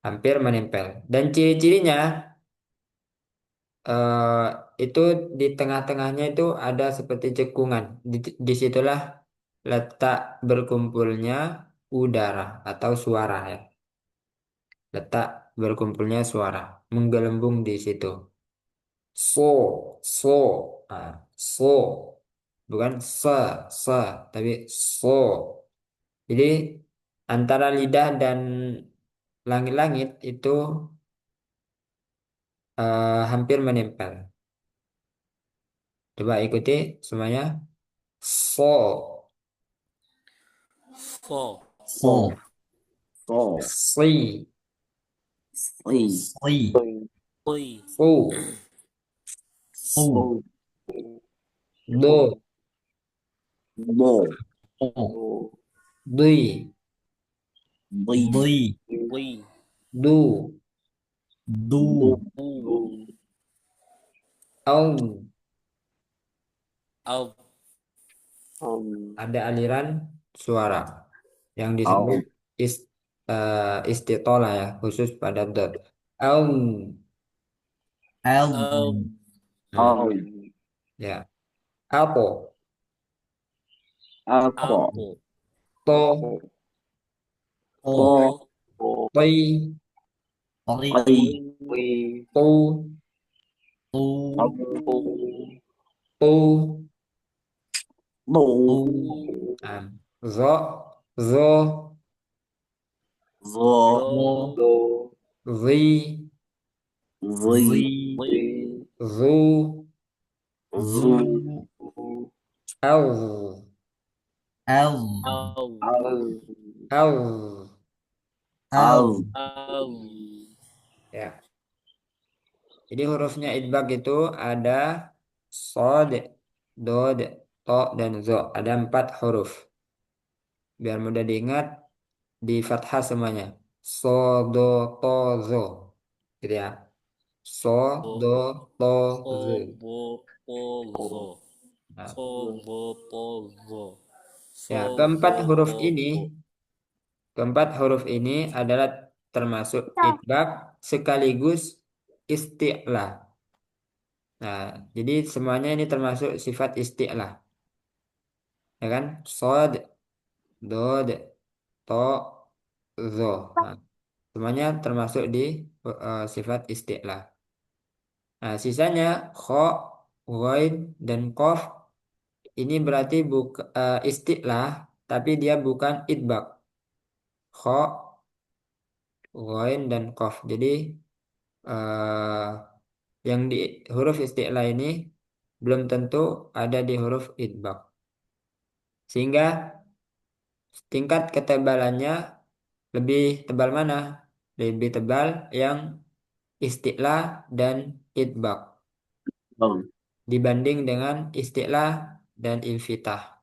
Speaker 1: hampir menempel. Dan ciri-cirinya itu di tengah-tengahnya itu ada seperti cekungan. Disitulah letak berkumpulnya udara atau suara ya. Letak berkumpulnya suara, menggelembung di situ. So, so, so, bukan se, tapi so. Jadi antara lidah dan langit-langit itu hampir menempel. Coba ikuti semuanya. So,
Speaker 2: Four.
Speaker 3: Four.
Speaker 4: So.
Speaker 1: si,
Speaker 4: Three.
Speaker 3: Three.
Speaker 2: Three.
Speaker 1: fu,
Speaker 3: Four.
Speaker 4: So.
Speaker 1: do,
Speaker 4: Do.
Speaker 3: Four.
Speaker 1: dui,
Speaker 4: Three.
Speaker 3: Three.
Speaker 2: Three.
Speaker 1: du,
Speaker 3: Do.
Speaker 2: Two.
Speaker 1: au.
Speaker 2: Out.
Speaker 1: Ada aliran suara yang disebut
Speaker 4: Out.
Speaker 1: is, istitolah ya, khusus pada dot. Au.
Speaker 3: L.
Speaker 2: Out.
Speaker 1: Nah,
Speaker 4: Out.
Speaker 1: ya. Apo,
Speaker 4: Apple.
Speaker 2: Apple.
Speaker 1: to,
Speaker 3: O.
Speaker 4: To.
Speaker 1: toi,
Speaker 3: Three.
Speaker 1: tu,
Speaker 3: Two.
Speaker 1: tu.
Speaker 4: Do.
Speaker 3: Two.
Speaker 1: Nah, zo, zo,
Speaker 4: The.
Speaker 3: Four.
Speaker 1: zi,
Speaker 4: The.
Speaker 3: Three.
Speaker 1: zu,
Speaker 4: Zoo.
Speaker 3: Zoo.
Speaker 1: au,
Speaker 3: L.
Speaker 2: Out.
Speaker 1: au.
Speaker 4: Out.
Speaker 3: L.
Speaker 2: Out.
Speaker 1: Ya. Jadi hurufnya idbag itu ada sod, dod, to, dan zo. Ada 4 huruf. Biar mudah diingat, di fathah semuanya. So, do, to, zo. Gitu ya. So, do, to, zo.
Speaker 2: Sobopozo.
Speaker 1: Nah,
Speaker 2: Sobopozo.
Speaker 1: ya, keempat huruf ini adalah termasuk idbag sekaligus isti'lah. Nah, jadi semuanya ini termasuk sifat isti'lah. Ya kan? Sod, dod, to, zo. Nah, semuanya termasuk di sifat isti'lah. Nah, sisanya kho, ghain, dan kof ini berarti isti'lah, tapi dia bukan idbag. Kho, ghain, dan kof. Jadi eh, yang di huruf isti'lah ini belum tentu ada di huruf idbag. Sehingga tingkat ketebalannya lebih tebal mana? Lebih tebal yang isti'lah dan idbag
Speaker 4: Bang.
Speaker 1: dibanding dengan isti'lah dan infitah.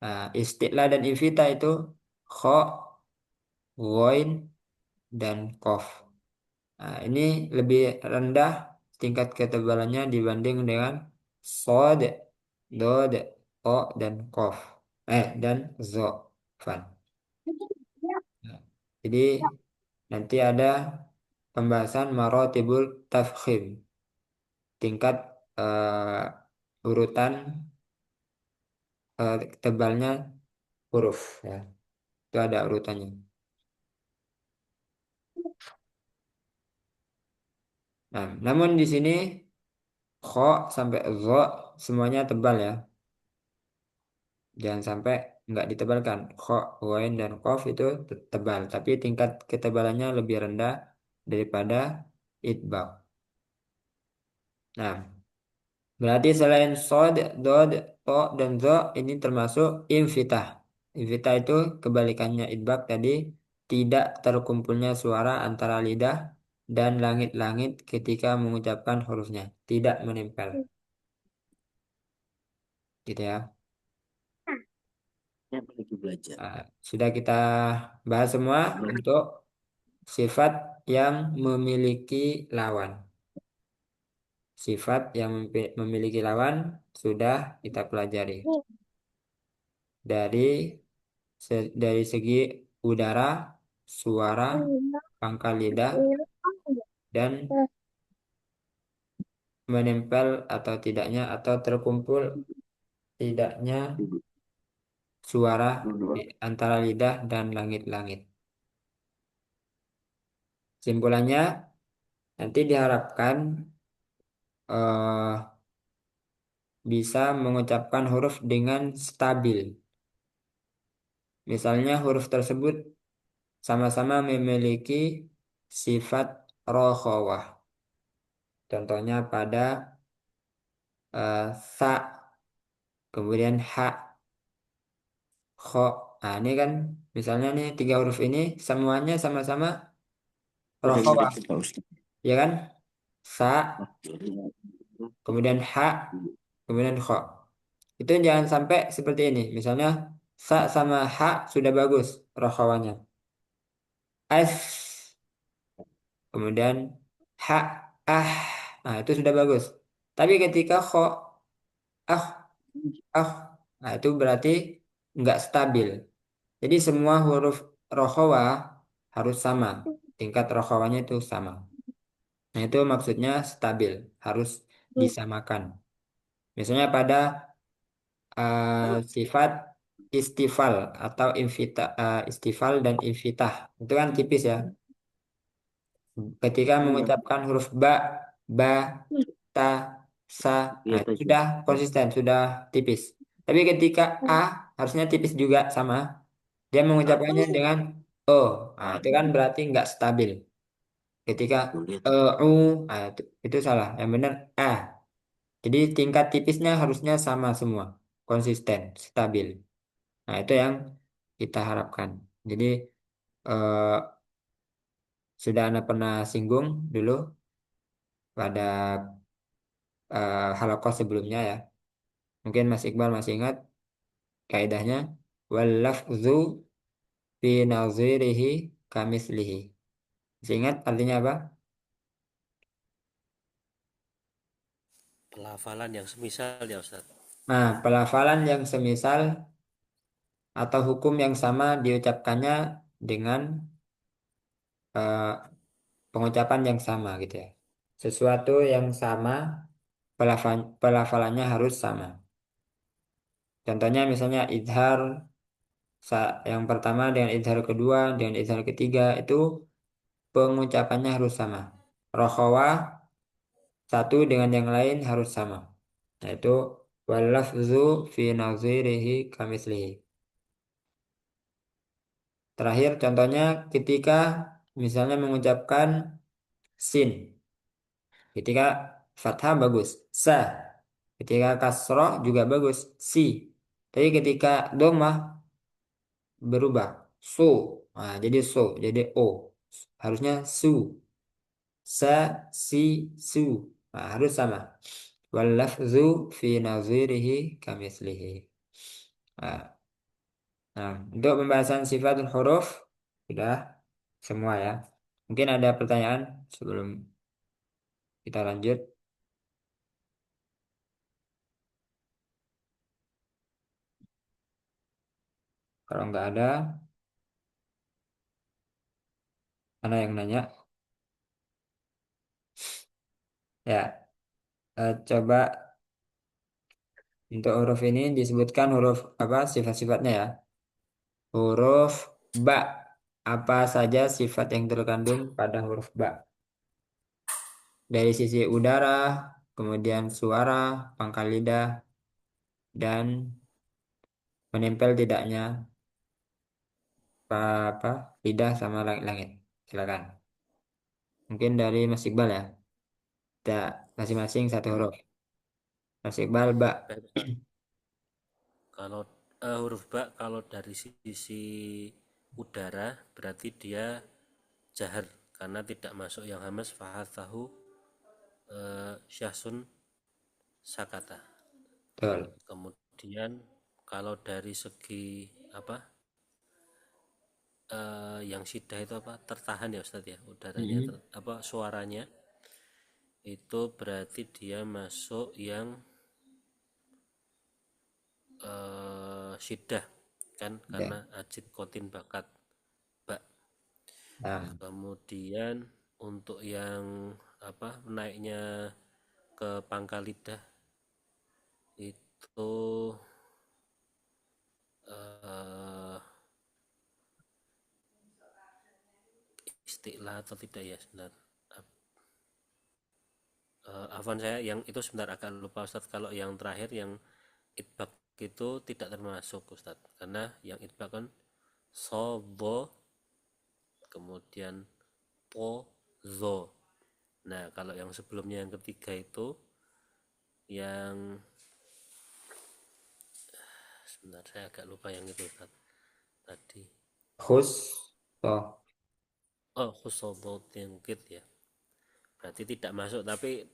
Speaker 1: Nah, isti'lah dan infitah itu kho, ghain, dan kof. Nah, ini lebih rendah tingkat ketebalannya dibanding dengan sod, dod, to, dan kof. Dan zo. Fan. Nah, jadi nanti ada pembahasan marotibul tafkhim. Tingkat urutan tebalnya huruf ya. Itu ada urutannya. Nah, namun di sini kho sampai zo semuanya tebal ya. Jangan sampai nggak ditebalkan. Kho, ghain, dan qaf itu tebal, tapi tingkat ketebalannya lebih rendah daripada itbaq. Nah, berarti selain sod, dod, to, dan zo ini termasuk infitah. Infitah itu kebalikannya idbaq tadi, tidak terkumpulnya suara antara lidah dan langit-langit ketika mengucapkan hurufnya, tidak menempel. Gitu ya.
Speaker 4: Yang lagi belajar.
Speaker 1: Nah, sudah kita bahas semua untuk sifat yang memiliki lawan. Sifat yang memiliki lawan sudah kita pelajari. Dari dari segi udara, suara, pangkal lidah, dan menempel atau tidaknya atau terkumpul tidaknya suara di antara lidah dan langit-langit. Simpulannya, nanti diharapkan eh, bisa mengucapkan huruf dengan stabil. Misalnya huruf tersebut sama-sama memiliki sifat rokhawah. Contohnya pada sa, kemudian ha, kho. Nah, ini kan misalnya nih tiga huruf ini semuanya sama-sama rokhawah,
Speaker 4: Pak Ustaz.
Speaker 1: ya kan? Sa, kemudian ha, kemudian kho. Itu jangan sampai seperti ini. Misalnya sa sama ha sudah bagus rokhawahnya. As, kemudian ha, ah. Nah, itu sudah bagus. Tapi ketika kho, ah, ah, nah itu berarti nggak stabil. Jadi semua huruf rokhawah harus sama. Tingkat rokhawahnya itu sama. Nah, itu maksudnya stabil, harus disamakan. Misalnya pada sifat istifal atau istifal dan infitah. Itu kan tipis ya. Ketika mengucapkan huruf ba, ta, sa,
Speaker 4: Iya,
Speaker 1: nah, itu
Speaker 4: Pak
Speaker 1: sudah
Speaker 4: Ustaz.
Speaker 1: konsisten, sudah tipis. Tapi ketika a harusnya tipis juga sama. Dia mengucapkannya dengan o. Nah, itu kan berarti nggak stabil. Ketika
Speaker 4: Boleh.
Speaker 1: u, nah, itu salah. Yang benar a. Jadi tingkat tipisnya harusnya sama semua, konsisten, stabil. Nah, itu yang kita harapkan. Jadi eh, sudah Anda pernah singgung dulu pada halakoh sebelumnya ya. Mungkin Mas Iqbal masih ingat kaidahnya wal lafzu fi nazirihi kamislihi. Masih ingat artinya apa?
Speaker 2: Pelafalan yang semisal ya Ustaz.
Speaker 1: Nah, pelafalan yang semisal atau hukum yang sama diucapkannya dengan eh, pengucapan yang sama gitu ya. Sesuatu yang sama, pelafalannya harus sama. Contohnya misalnya idhar yang pertama dengan idhar kedua dengan idhar ketiga itu pengucapannya harus sama. Rokhawah satu dengan yang lain harus sama. Yaitu walafzu fi nazirihi kamislihi. Terakhir contohnya ketika misalnya mengucapkan sin. Ketika fathah bagus, sa. Ketika kasroh juga bagus, si. Tapi ketika dhammah berubah, su. Nah, jadi so, jadi o. Harusnya su, sa, si, su. Nah, harus sama. Wal lafzu fi nazirihi kamislihi. Nah, untuk pembahasan sifatul huruf sudah semua ya. Mungkin ada pertanyaan sebelum kita lanjut. Kalau nggak ada, mana yang nanya? Ya, coba untuk huruf ini disebutkan huruf apa sifat-sifatnya ya. Huruf ba. Apa saja sifat yang terkandung pada huruf ba? Dari sisi udara, kemudian suara, pangkal lidah, dan menempel tidaknya apa lidah sama langit-langit. Silakan. Mungkin dari Mas Iqbal ya. Kita masing-masing satu huruf. Mas Iqbal ba.
Speaker 2: Baik. Kalau huruf ba kalau dari sisi udara berarti dia jahar karena tidak masuk yang hamas fahathahu syahsun sakata.
Speaker 1: Betul.
Speaker 2: Kemudian kalau dari segi apa yang sidah itu apa tertahan ya Ustadz ya udaranya
Speaker 1: Mm-mm.
Speaker 2: apa suaranya itu berarti dia masuk yang sidah kan karena
Speaker 1: Ya.
Speaker 2: ajit kotin bakat bak.
Speaker 1: Nah,
Speaker 2: Kemudian untuk yang apa naiknya ke pangkal lidah itu eh, istilah atau tidak ya sebentar. Afwan saya yang itu sebentar agak lupa Ustadz. Kalau yang terakhir yang itbaq itu tidak termasuk Ustadz, karena yang itbaq kan sobo kemudian po zo. Nah kalau yang sebelumnya yang ketiga itu yang sebentar saya agak lupa yang itu Ustadz tadi.
Speaker 1: Khus. Oh,
Speaker 2: Oh khusobo tingkit ya, berarti tidak masuk, tapi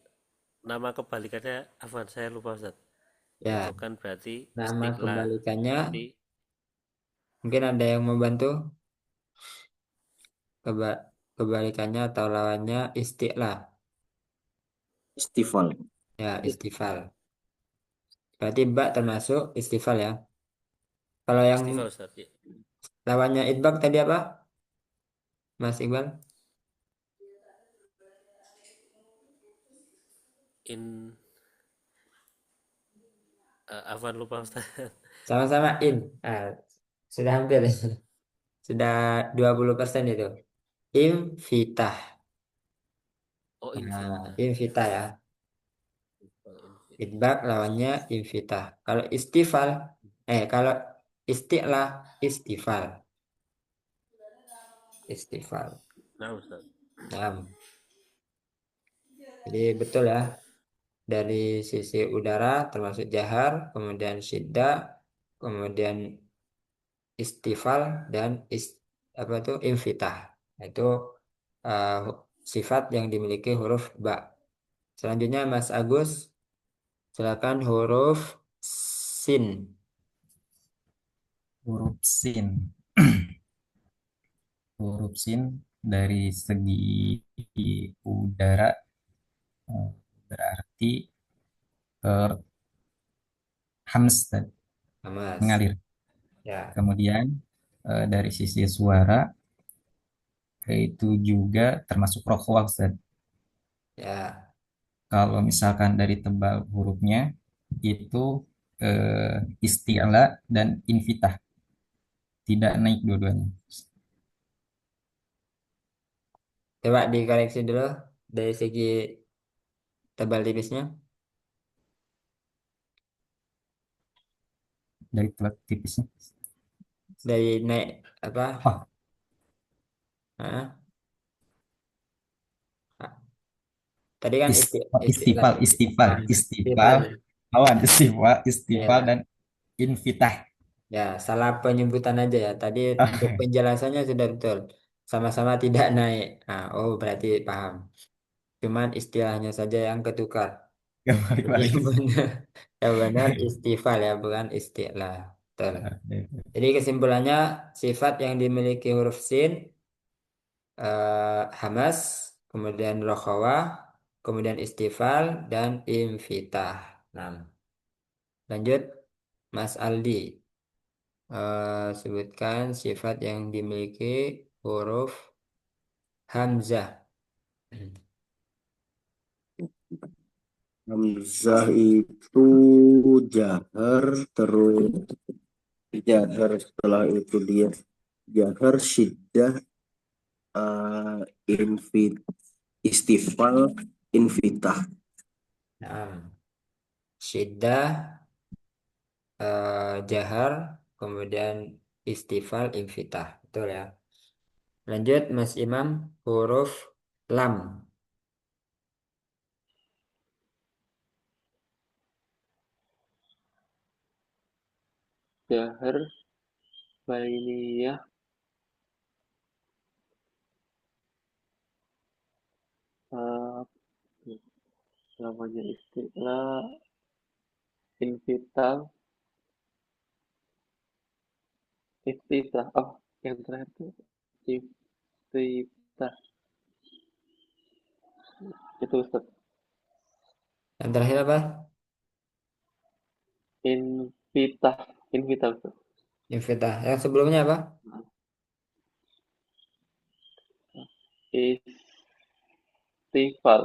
Speaker 2: nama kebalikannya Afwan saya lupa Ustadz. Itu
Speaker 1: ya.
Speaker 2: kan berarti
Speaker 1: Nama
Speaker 2: istiqla,
Speaker 1: kebalikannya
Speaker 2: berarti
Speaker 1: mungkin ada yang mau bantu. Kebalikannya atau lawannya istiqlal.
Speaker 4: Istighfar.
Speaker 1: Ya, istifal. Berarti bak termasuk istifal ya. Kalau yang
Speaker 2: istighfar Ustadz ya.
Speaker 1: lawannya idbak tadi apa, Mas Iqbal?
Speaker 2: In Afwan lupa Ustadz.
Speaker 1: Sama-sama in. Ah, sudah hampir. Sudah 20% itu. Infitah.
Speaker 2: Oh
Speaker 1: Nah,
Speaker 2: invita.
Speaker 1: infitah ya.
Speaker 2: Oh, invita.
Speaker 1: Idbak lawannya infitah. Kalau istifal, kalau isti'lah, istifal. Istifal.
Speaker 2: Nah Ustadz.
Speaker 1: Nah, jadi betul ya. Dari sisi udara termasuk jahar, kemudian syiddah, kemudian istifal dan apa itu infitah. Itu uh, sifat yang dimiliki huruf ba. Selanjutnya Mas Agus, silakan huruf sin.
Speaker 3: Huruf sin. Huruf sin dari segi udara berarti hams
Speaker 1: Mas.
Speaker 3: mengalir.
Speaker 1: Ya,
Speaker 3: Kemudian dari sisi suara itu juga termasuk rokhwa, Ustaz.
Speaker 1: ya.
Speaker 3: Kalau misalkan dari tebal hurufnya itu isti'la dan infitah, tidak naik dua-duanya.
Speaker 1: Coba dikoreksi dulu dari segi tebal tipisnya.
Speaker 3: Dari tebal tipisnya.
Speaker 1: Dari naik apa?
Speaker 3: Oh,
Speaker 1: Hah? Tadi kan istilah.
Speaker 3: istifal, istifal,
Speaker 1: Nah,
Speaker 3: istifal,
Speaker 1: istifal.
Speaker 3: awan, istifal, istifal
Speaker 1: Ya,
Speaker 3: dan infitah.
Speaker 1: ya, salah penyebutan aja ya. Tadi untuk penjelasannya sudah betul. Sama-sama tidak naik. Nah, oh berarti paham. Cuman istilahnya saja yang ketukar.
Speaker 3: Gak
Speaker 1: Jadi
Speaker 3: balik-balik.
Speaker 1: yang benar istifal ya, bukan istilah. Betul. Jadi kesimpulannya sifat yang dimiliki huruf sin, hamas, kemudian rokhawah, kemudian istifal dan infitah. Nah, lanjut Mas Aldi. Sebutkan sifat yang dimiliki huruf hamzah.
Speaker 4: Hamzah itu jahar, terus jahar, setelah itu dia jahar, syiddah, infit, istifal, infitah.
Speaker 1: Nah, syiddah, jahar, kemudian istifal, infitah. Betul ya. Lanjut Mas Imam, huruf lam.
Speaker 5: Jahar, bainiyah, uh, namanya istilah, invital, iftitah. Oh, yang terakhir tuh iftitah. Itu Ustaz.
Speaker 1: Yang terakhir apa?
Speaker 5: Invitah, invitah Ustaz.
Speaker 1: Infitah. Yang sebelumnya apa?
Speaker 5: Istighfar.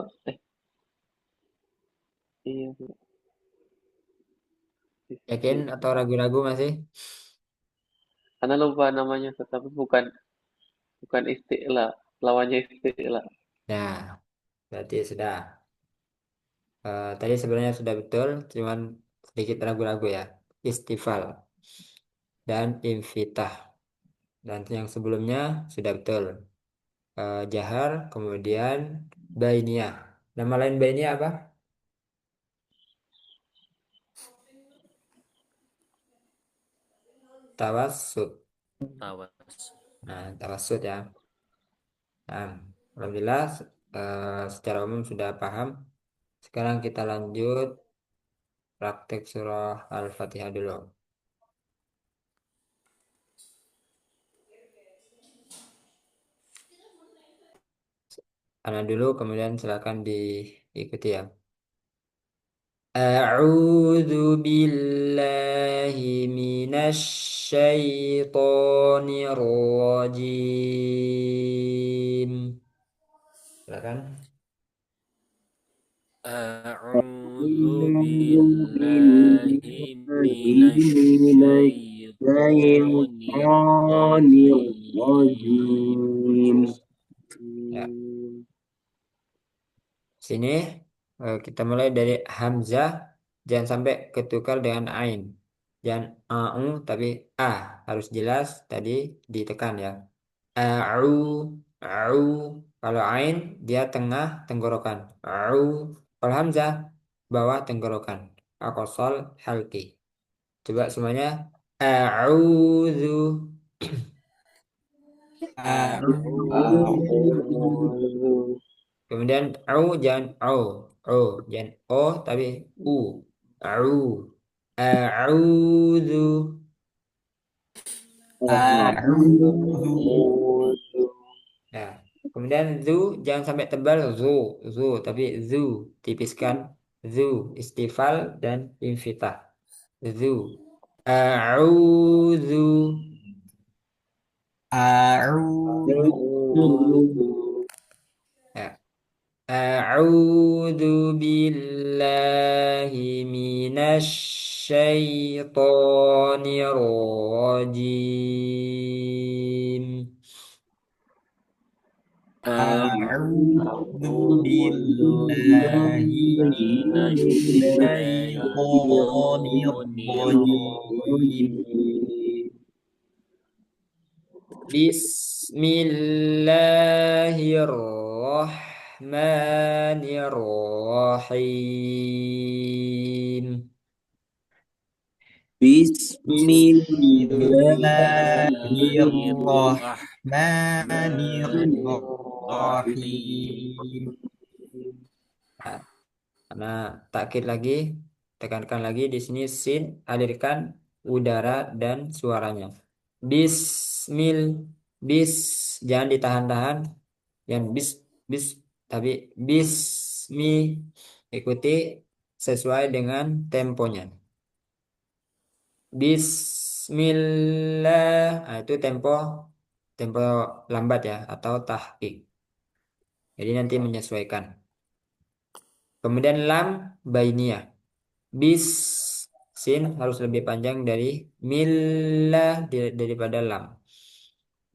Speaker 5: Iya, Pak.
Speaker 1: Yakin atau
Speaker 5: Istiqlal.
Speaker 1: ragu-ragu masih?
Speaker 5: Karena lupa namanya, tetapi bukan bukan istiqlal. Lawannya istiqlal.
Speaker 1: Nah, berarti sudah. Tadi sebenarnya sudah betul, cuman sedikit ragu-ragu ya. Istifal dan infitah. Dan yang sebelumnya sudah betul. Jahar, kemudian bainiyah. Nama lain bainiyah apa? Tawassut.
Speaker 2: Tawas.
Speaker 1: Nah, tawassut ya. Nah, alhamdulillah secara umum sudah paham. Sekarang kita lanjut praktek surah Al-Fatihah dulu. Ana dulu, kemudian silakan diikuti ya. A'udzu billahi minasy syaithanir rajim. Silakan.
Speaker 2: A'udzu billahi minasyaitonir rajim.
Speaker 1: Ya, sini kita mulai dari hamzah, jangan sampai ketukar dengan ain. Jangan au tapi a, harus jelas tadi ditekan ya. Au, au. Kalau ain dia tengah tenggorokan. Au. Kalau hamzah bawah tenggorokan. Akosol halki. Coba semuanya. A'udzu.
Speaker 3: A'udzu
Speaker 1: Kemudian au jangan au. Au jangan o tapi u. Au. A'udzu.
Speaker 3: A'udzu
Speaker 1: Ya. Kemudian zu jangan sampai tebal zu tapi zu tipiskan zu istifal dan infitah. Zu. A'udzu.
Speaker 3: A'udzu
Speaker 1: Ya. A'udzu billahi minasy syaithanir rajim.
Speaker 3: A'udzu billahi minasyaitonir rajim.
Speaker 1: Bismillahirrahmanirrahim.
Speaker 4: Bismillahirrahmanirrahim.
Speaker 3: Bismillahirrahmanirrahim.
Speaker 1: Nah, karena takkid lagi, tekankan lagi di sini sin, alirkan udara dan suaranya. Bismil, bis, jangan ditahan-tahan, yang bis, tapi bismi, ikuti sesuai dengan temponya. Bismillah, nah, itu tempo tempo lambat ya atau tahqiq. Jadi nanti menyesuaikan. Kemudian lam bainiyah. Bis sin harus lebih panjang dari millah daripada lam.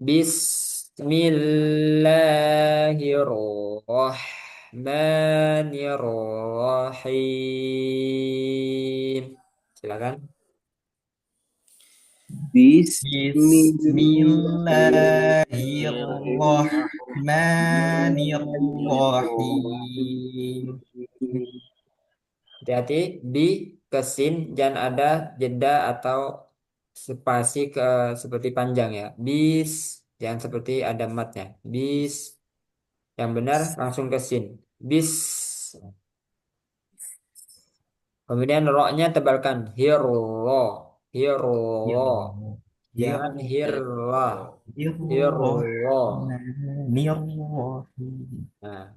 Speaker 1: Bismillahirrahmanirrahim. Silakan.
Speaker 3: Bismillahirrahmanirrahim.
Speaker 1: Hati-hati di kesin jangan ada jeda atau spasi ke seperti panjang ya. Bis jangan seperti ada matnya. Bis yang benar langsung ke sin. Bis. Kemudian ro-nya tebalkan. Hiro. Hiro. Jangan hirla. Hiro.
Speaker 3: Irrahmanirrahim.
Speaker 1: Nah,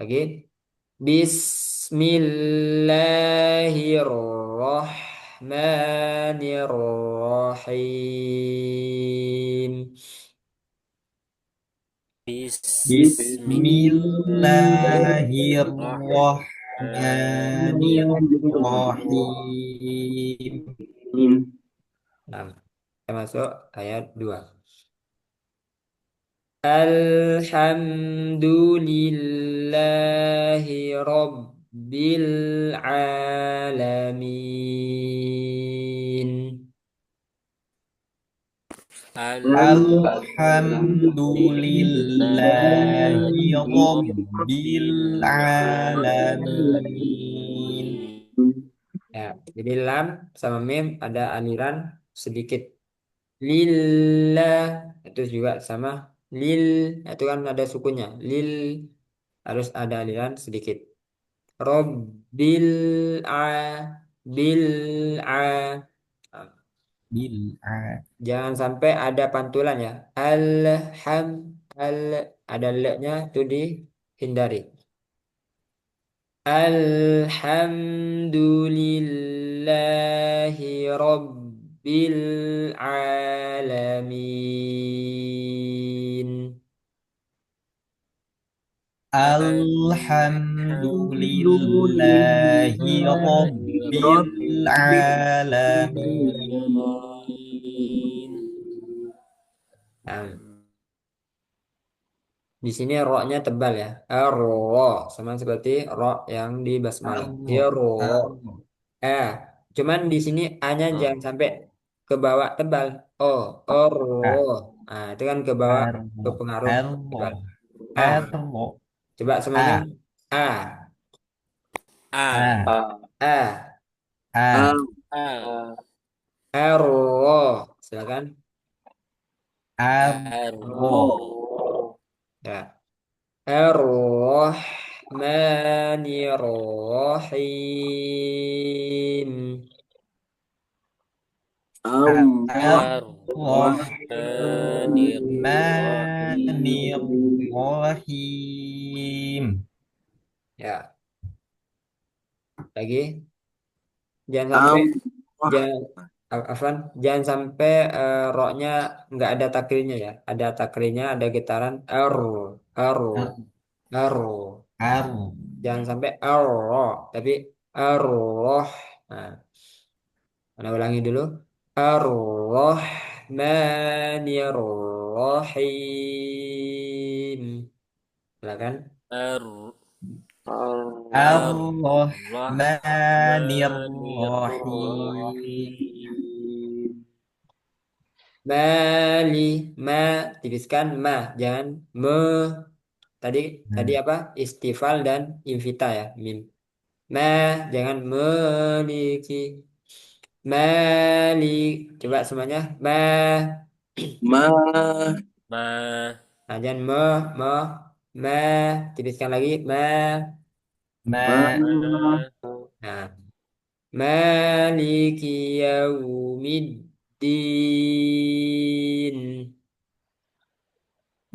Speaker 1: lagi. Bismillahirrahmanirrahim.
Speaker 2: Bismillahirrahmanirrahim.
Speaker 3: Bismillahirrahmanirrahim. Bismillahirrahmanirrahim.
Speaker 1: Nah, kita masuk ayat 2. Alhamdulillahi Rabbil Alamin.
Speaker 3: Alhamdulillahi Rabbil Alamin.
Speaker 2: Alamin.
Speaker 1: Ya, jadi lam sama mim ada aliran sedikit. Lillah itu juga sama. Lil itu kan ada sukunya. Lil harus ada aliran sedikit. Rabbil a bil a.
Speaker 3: Bil
Speaker 1: Jangan sampai ada pantulan ya. Alham al ada le-nya itu dihindari. Alhamdulillahi Rabbil Alamin.
Speaker 3: Alhamdulillahi Rabbil Alamin.
Speaker 2: Alamin.
Speaker 1: Nah, di sini ro-nya tebal ya. Ro sama seperti ro yang di basmalah.
Speaker 3: Allah,
Speaker 1: Hero.
Speaker 3: Allah,
Speaker 1: Eh, cuman di sini A-nya
Speaker 2: Oh,
Speaker 1: jangan sampai ke bawah tebal. Oh,
Speaker 3: ah,
Speaker 1: oh. Nah, itu kan ke bawah
Speaker 3: Allah,
Speaker 1: berpengaruh tebal.
Speaker 3: Allah,
Speaker 1: Ah,
Speaker 3: Allah,
Speaker 1: coba semuanya.
Speaker 3: ah,
Speaker 1: A,
Speaker 2: A,
Speaker 3: ah,
Speaker 5: A,
Speaker 1: A,
Speaker 3: ah,
Speaker 2: A,
Speaker 5: A,
Speaker 1: Ro. Silakan.
Speaker 3: Allah,
Speaker 5: Ro,
Speaker 1: Ya. Ar-Rahmanir-Rahim.
Speaker 2: Ar-Rahmanir-Rahim.
Speaker 3: Ar-Rahmanir-Rahim.
Speaker 1: Ya, lagi. Jangan sampai jangan Afan, jangan sampai ro-nya nggak ada takrirnya ya. Ada takrirnya, ada getaran er, er.
Speaker 3: Ar,
Speaker 1: Jangan sampai tapi roh. Nah, mana ulangi dulu. Ar-Rahmanir-Rahim. Silakan.
Speaker 2: Ar-
Speaker 3: Ar-Rahmanir-Rahim.
Speaker 2: Ar-Rahmanir-Rahim.
Speaker 1: Mali, ma, tipiskan ma, jangan me. Tadi tadi
Speaker 3: Nah,
Speaker 1: apa? Istifal dan invita ya, mim. Ma, jangan memiliki. Malik, coba semuanya.
Speaker 4: ma
Speaker 2: Ma,
Speaker 1: Nah, jangan ma, tipiskan lagi,
Speaker 4: ma
Speaker 3: ma,
Speaker 2: ma,
Speaker 1: Nah, Maliki yaumiddin.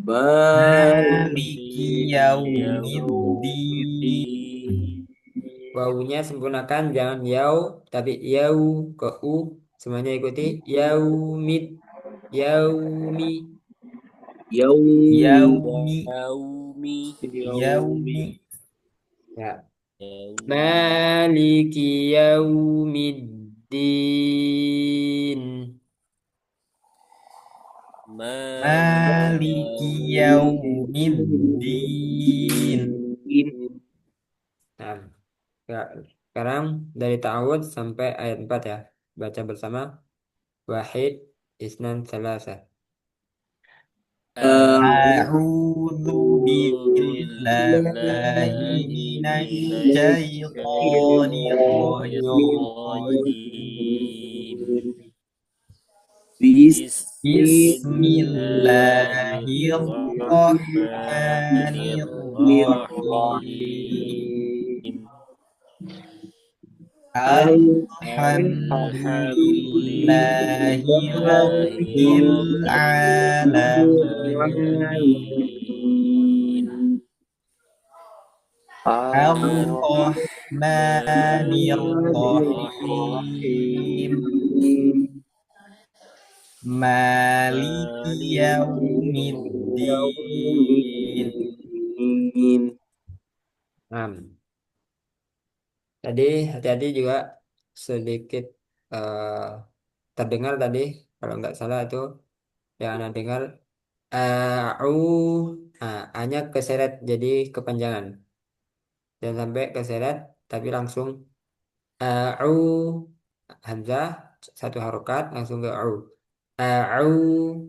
Speaker 4: balik
Speaker 3: Maliki
Speaker 2: Maliki
Speaker 3: Yaumiddin.
Speaker 2: Yaumiddin.
Speaker 1: Wawunya sempurnakan, jangan yau, tapi yau ke u. Semuanya ikuti. Yaumid, yaumi.
Speaker 4: yaumi
Speaker 3: Yaumi,
Speaker 2: Yaumi.
Speaker 3: Yaumi,
Speaker 1: Ya.
Speaker 2: Yaumi.
Speaker 1: Maliki yaumiddin.
Speaker 2: Maliki
Speaker 3: Maliki Yaumiddin.
Speaker 2: Yaumiddin.
Speaker 1: Nah, ya. Sekarang dari ta'awud sampai ayat 4 ya. Baca bersama. Wahid, isnan, salasa.
Speaker 3: A'udzu billahi minasy syaithanir rajim. Bismillahirrahmanirrahim. Alhamdulillahi Rabbil Alamin. Ar-Rahmanir-Rahim. Maliki Yaumiddin.
Speaker 1: Nah, Tadi hati-hati juga sedikit eh, terdengar tadi kalau nggak salah itu yang Anda dengar au A-nya keseret jadi kepanjangan dan sampai keseret tapi langsung au Hamzah satu harokat langsung ke au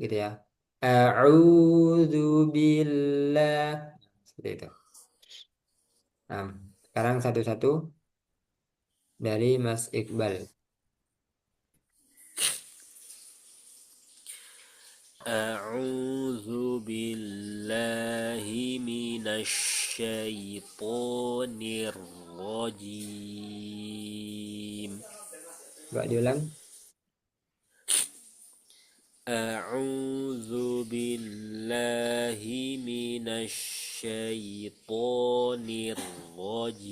Speaker 1: gitu ya. A'udzu billah seperti itu. Nah, sekarang satu-satu dari Mas Iqbal.
Speaker 2: أعوذ بالله من الشيطان الرجيم.
Speaker 1: Coba diulang.
Speaker 2: أعوذ بالله من الشيطان الرجيم.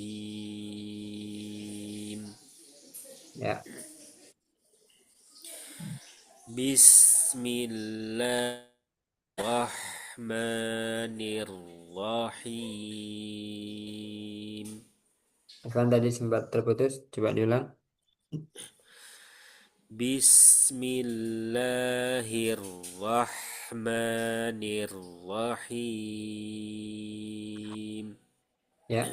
Speaker 1: Ya,
Speaker 2: بسم الله الرحمن الرحيم.
Speaker 1: Afwan tadi sempat terputus. Coba diulang.
Speaker 2: بسم الله الرحمن الرحيم.
Speaker 1: Ya,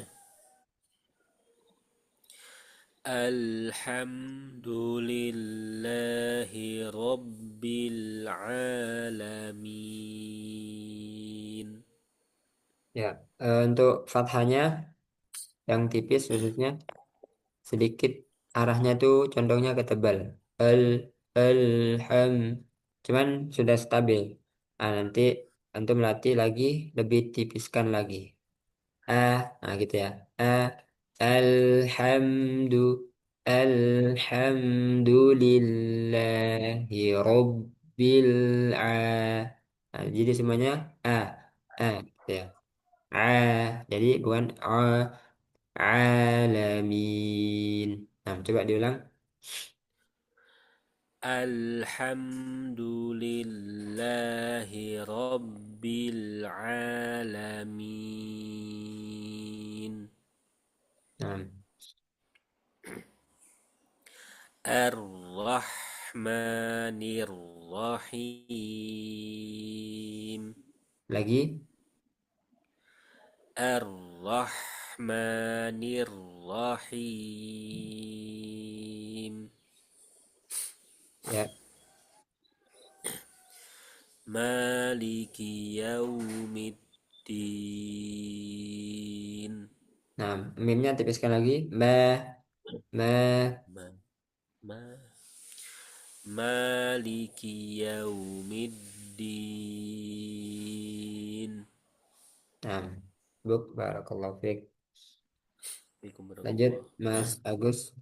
Speaker 2: الحمد لله رب العالمين.
Speaker 1: ya. Untuk fathahnya yang tipis khususnya sedikit arahnya tuh condongnya ke tebal. Al, alham. Cuman sudah stabil. Nah, nanti antum melatih lagi lebih tipiskan lagi. Gitu ya. Ah, alhamdu, alhamdulillahi rabbil a. Jadi semuanya a, gitu ya. A, jadi bukan alamin. Nah, coba diulang.
Speaker 2: الحمد لله رب العالمين.
Speaker 1: Nah,
Speaker 2: الرحمن الرحيم.
Speaker 1: lagi.
Speaker 2: الرحمن الرحيم.
Speaker 1: Ya,
Speaker 2: مالك يوم الدين.
Speaker 1: nah, mimnya tipiskan lagi. Ma,
Speaker 2: ما ما مالك يوم الدين.
Speaker 1: nah. Buk, barakallahu fiik.
Speaker 2: Assalamualaikum
Speaker 1: Lanjut,
Speaker 2: warahmatullahi.
Speaker 1: Mas Agus.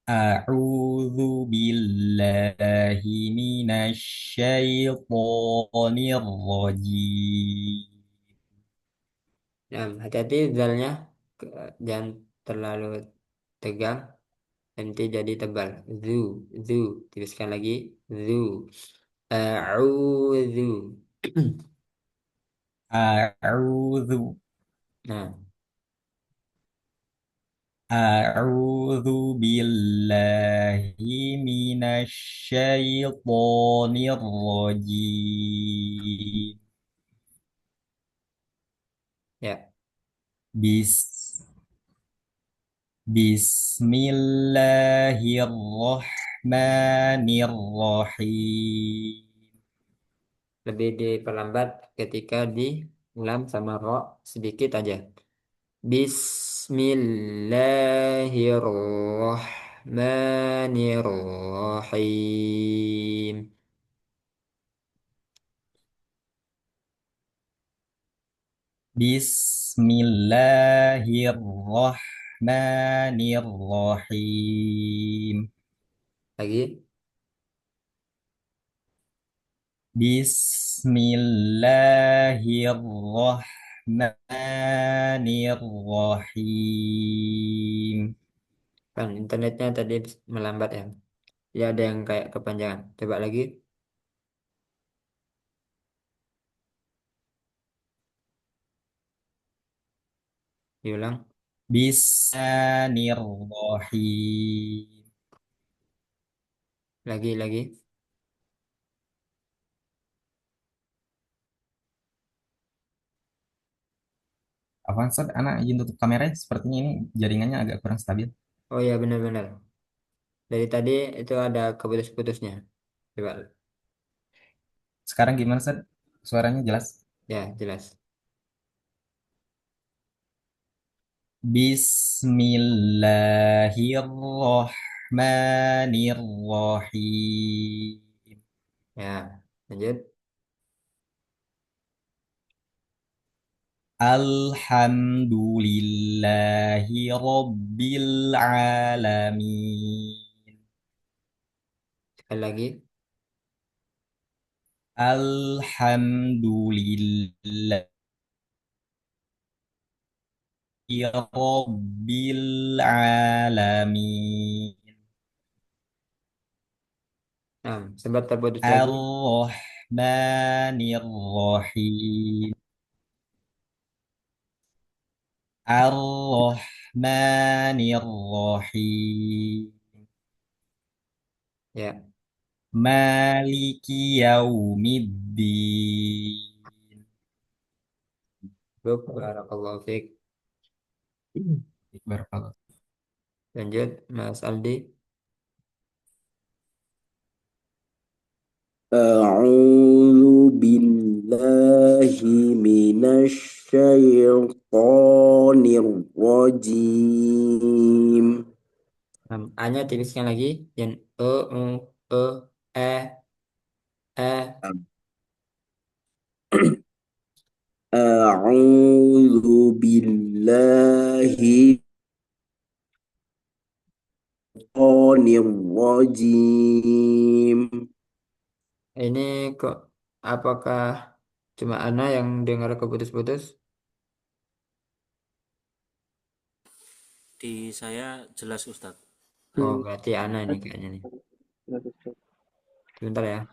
Speaker 3: أعوذ بالله من الشيطان الرجيم.
Speaker 1: Nah, hati-hati zalnya jangan terlalu tegang nanti jadi tebal. Zu, zu, tuliskan lagi. Zu. A'udzu.
Speaker 3: أعوذ
Speaker 1: Nah,
Speaker 3: أعوذ بالله من الشيطان الرجيم.
Speaker 1: ya,
Speaker 3: بس بسم الله الرحمن الرحيم.
Speaker 1: lebih diperlambat ketika di lam sama ro sedikit aja. Bismillahirrahmanirrahim.
Speaker 3: بسم الله الرحمن الرحيم.
Speaker 1: Lagi.
Speaker 3: بسم الله الرحمن الرحيم.
Speaker 1: Kan internetnya tadi melambat ya. Ya ada yang kayak kepanjangan. Coba lagi. Diulang.
Speaker 3: Bismillahirrahmanirrahim.
Speaker 1: Lagi.
Speaker 3: Apaan, Ustaz? Anak izin tutup kameranya. Sepertinya ini jaringannya agak kurang stabil.
Speaker 1: Oh ya, benar-benar. Dari tadi itu ada keputus-putusnya. Coba.
Speaker 3: Sekarang gimana, Ustaz? Suaranya jelas?
Speaker 1: Ya, jelas.
Speaker 3: Bismillahirrahmanirrahim.
Speaker 1: Ya, lanjut.
Speaker 3: Alhamdulillahi Rabbil Alamin.
Speaker 1: Sekali lagi.
Speaker 3: Alhamdulillahi Rabbil Alamin.
Speaker 1: Nah, sempat terputus lagi.
Speaker 3: Ar-Rahmanir-Rahim. Ar-Rahmanir-Rahim.
Speaker 1: Ya,
Speaker 3: Maliki Yaumiddin.
Speaker 1: Buk, barakallahu fiik.
Speaker 3: Barakallah.
Speaker 1: Lanjut, Mas Aldi.
Speaker 4: أعوذ بالله من الشيطان الرجيم
Speaker 1: Nah, A-nya tipiskan lagi. Dan E.
Speaker 4: أعوذ بالله من الشيطان الرجيم
Speaker 1: Ini kok apakah cuma Ana yang dengar keputus-putus?
Speaker 2: Di saya jelas Ustadz.
Speaker 1: Oh,
Speaker 5: Hmm,
Speaker 1: berarti Ana ini kayaknya nih.
Speaker 5: ada Ustaz.
Speaker 1: Sebentar ya.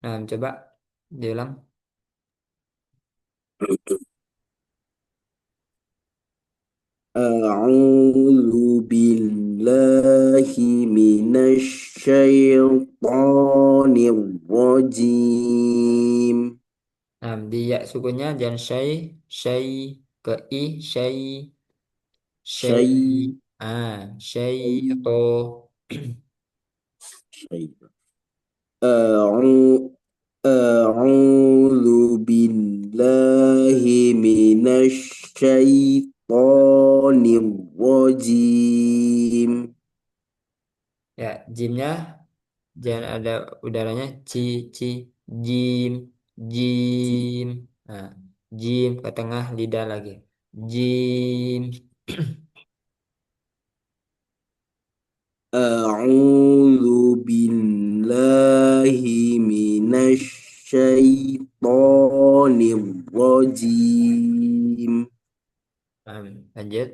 Speaker 1: Nah, coba diulang.
Speaker 4: أعوذ بالله من الشيطان الرجيم
Speaker 1: Nah, di ya sukunya jangan syai ke i
Speaker 4: شيء
Speaker 1: syaiqo.
Speaker 4: شيء أعو- أعوذ بالله من الشيطان الرجيم
Speaker 1: Ya, jimnya jangan ada udaranya ci jim jim. Nah, jim ke tengah lidah lagi. Jim.
Speaker 4: أعوذ بالله من الشيطان الرجيم
Speaker 1: Lanjut.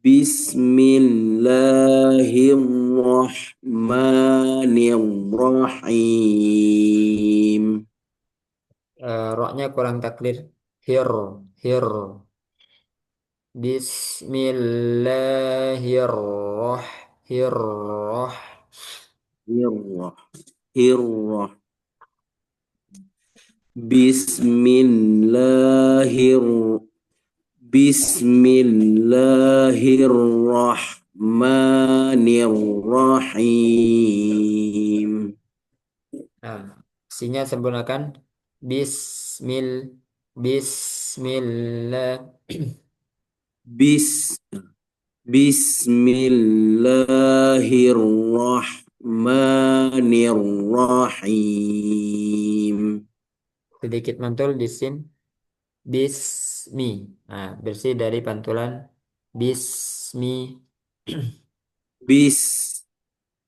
Speaker 4: بسم الله الرحمن الرحيم
Speaker 1: Roknya kurang taklid. Hir. Bismillahirrahmanirrahim.
Speaker 4: الرح الرح بسم الله بسم الله الرحمن الرحيم
Speaker 1: Nah, sinya sempurnakan. Bismil, Bismillah.
Speaker 4: بس بسم الله الرحمن الرحيم
Speaker 1: Sedikit mantul di sin. Bismi. Nah, bersih dari pantulan. Bismi.
Speaker 4: بس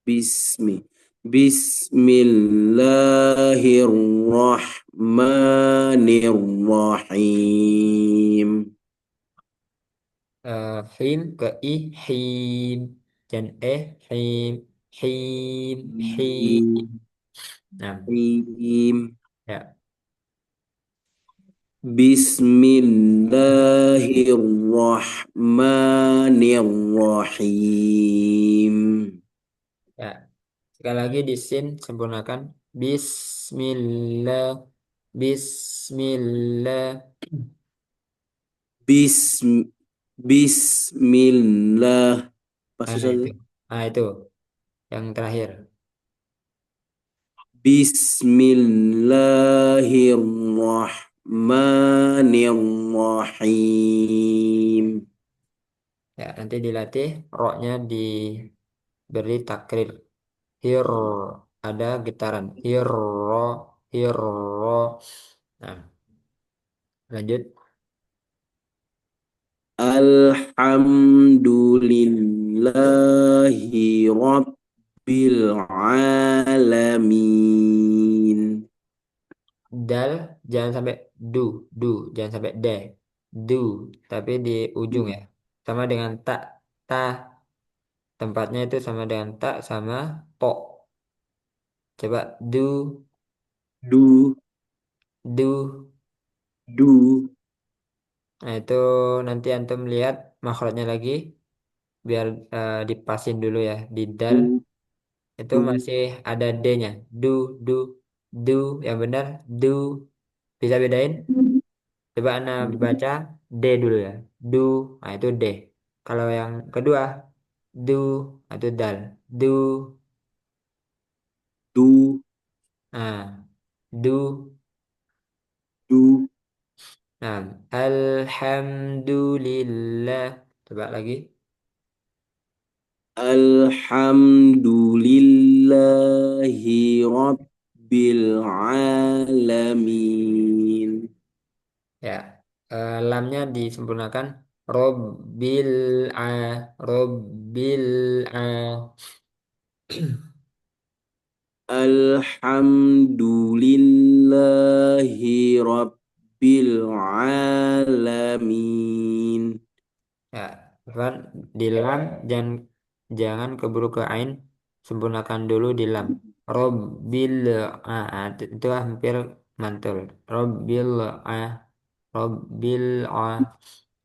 Speaker 4: بسم Bismillahirrahmanirrahim.
Speaker 1: Him ke i, him. Dan him, him, him. Nah,
Speaker 4: Bismillahirrahmanirrahim.
Speaker 1: ya,
Speaker 4: Bismillahirrahmanirrahim.
Speaker 1: ya. Sekali lagi di sin sempurnakan. Bismillah, Bismillah.
Speaker 4: Bism Bismillah. Pas
Speaker 1: Nah,
Speaker 4: susah
Speaker 1: itu.
Speaker 4: tuh.
Speaker 1: Nah, itu yang terakhir.
Speaker 4: Bismillahirrahmanirrahim.
Speaker 1: Ya, nanti dilatih roknya diberi takrir. Hir ada getaran. Hir ro, hir ro. Nah, lanjut.
Speaker 4: Alhamdulillahi Rabbil Alamin.
Speaker 1: Dal jangan sampai du, du, jangan sampai de. Du, tapi di ujung ya. Sama dengan tak, ta. Tempatnya itu sama dengan tak sama po. Coba
Speaker 4: Du,
Speaker 1: du.
Speaker 4: du,
Speaker 1: Nah, itu nanti antum lihat makhrajnya lagi biar dipasin dulu ya di dal
Speaker 4: du,
Speaker 1: itu
Speaker 4: du,
Speaker 1: masih ada D-nya. Du, du, du yang benar du. Bisa bedain? Coba Anda baca D dulu ya. Du, nah itu D. Kalau yang kedua du, nah itu dal. Du,
Speaker 4: du,
Speaker 1: nah du.
Speaker 4: du.
Speaker 1: Nah, alhamdulillah. Coba lagi.
Speaker 4: Alhamdulillahi Rabbil Alamin.
Speaker 1: Ya, lamnya disempurnakan. Robbil a, Robbil a.
Speaker 4: Alhamdulillahi Rabbil Alamin.
Speaker 1: Ya, kan di lam jangan jangan keburu ke ain, sempurnakan dulu di lam. Robbil a, itu hampir mantul. Robbil a, Robbil a,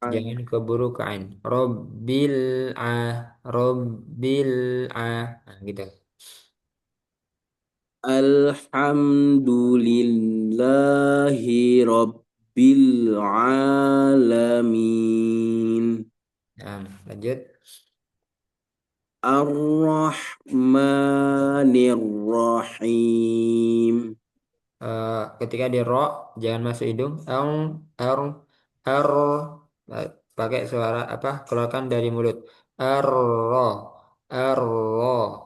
Speaker 1: jangan keburu ke ain. Robbil a, Robbil a, nah, gitu.
Speaker 4: Alhamdulillahi Rabbil Alamin.
Speaker 1: Nah, lanjut.
Speaker 4: Ar-Rahmanir-Rahim.
Speaker 1: Ketika di ro jangan masuk hidung er er pakai suara apa keluarkan dari mulut er ro
Speaker 4: Ar-Ra.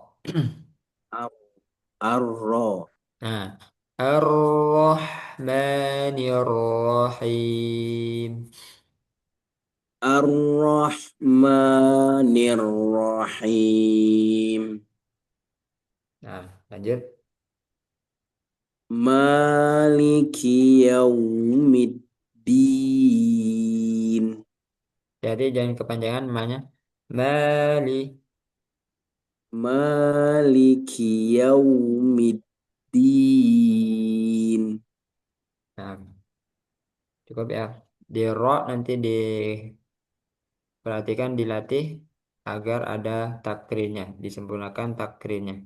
Speaker 1: nah Ar-Rahmanir-Rahim.
Speaker 4: Ar-Rahmanir-Rahim.
Speaker 1: Nah, lanjut.
Speaker 4: Maliki yaumiddin.
Speaker 1: Jadi jangan kepanjangan namanya Mali.
Speaker 4: Maliki yaumiddin.
Speaker 1: Nah, cukup ya. Di ro nanti diperhatikan dilatih agar ada takrirnya, disempurnakan takrirnya.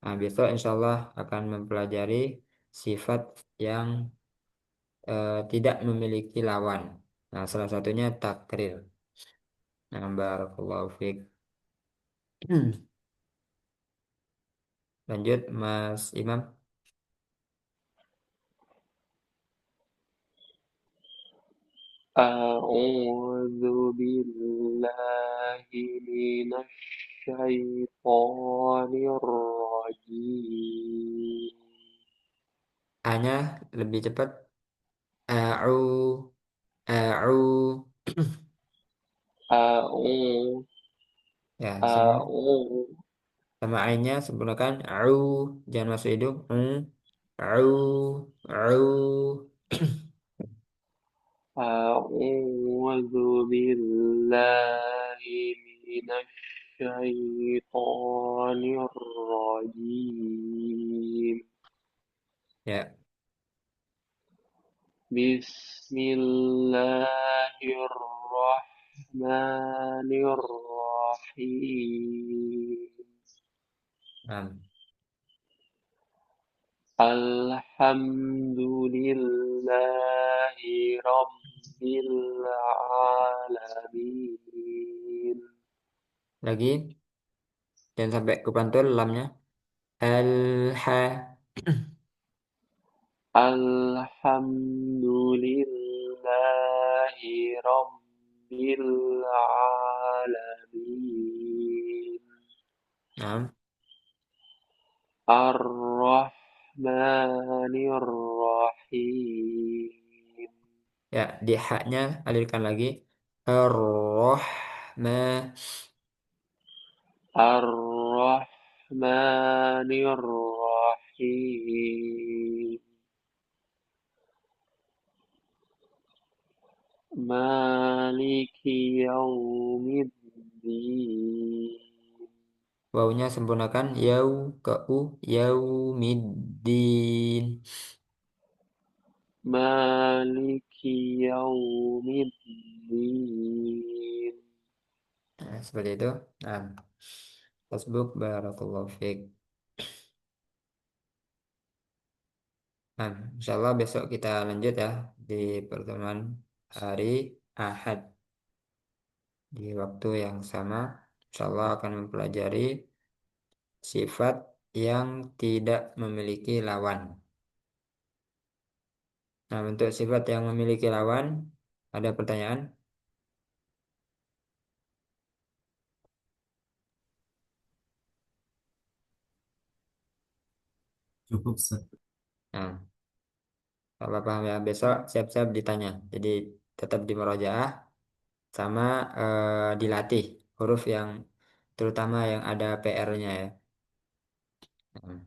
Speaker 1: Nah, besok insya Allah akan mempelajari sifat yang tidak memiliki lawan. Nah, salah satunya takrir. Nah, barakallahu fiik. Lanjut, Mas Imam.
Speaker 5: أعوذ بالله من الشيطان الرجيم.
Speaker 1: A-nya lebih cepat. A'u, a'u.
Speaker 5: أعوذ
Speaker 1: Ya, sama.
Speaker 5: أعوذ
Speaker 1: Sama ainnya sempurnakan au, jangan masuk hidung. Au, au.
Speaker 5: أعوذ بالله من الشيطان الرجيم
Speaker 1: Ya,
Speaker 5: بسم الله الرحمن الرحيم
Speaker 1: nah,
Speaker 5: الحمد لله رب العالمين
Speaker 1: lagi jangan sampai kepantul lamnya. Al-ha,
Speaker 5: الحمد لله رب العالمين
Speaker 1: nah,
Speaker 5: الرحمن الرحيم
Speaker 1: ya di haknya alirkan lagi. Ar-Rahma,
Speaker 5: الرحمن الرحيم مالك يوم الدين
Speaker 1: wawunya sempurnakan. Yau ke u, yaumiddin.
Speaker 5: مالك يوم الدين
Speaker 1: Nah, seperti itu. Nah, Facebook barakallahu fiik. Nah, insya Allah besok kita lanjut ya di pertemuan hari Ahad di waktu yang sama. Insya Allah akan mempelajari sifat yang tidak memiliki lawan. Nah, untuk sifat yang memiliki lawan, ada pertanyaan?
Speaker 3: Cukup, Ustaz.
Speaker 1: Nah, kalau paham ya, besok siap-siap ditanya. Jadi tetap di murojaah sama dilatih huruf yang terutama yang ada PR-nya ya. Nah,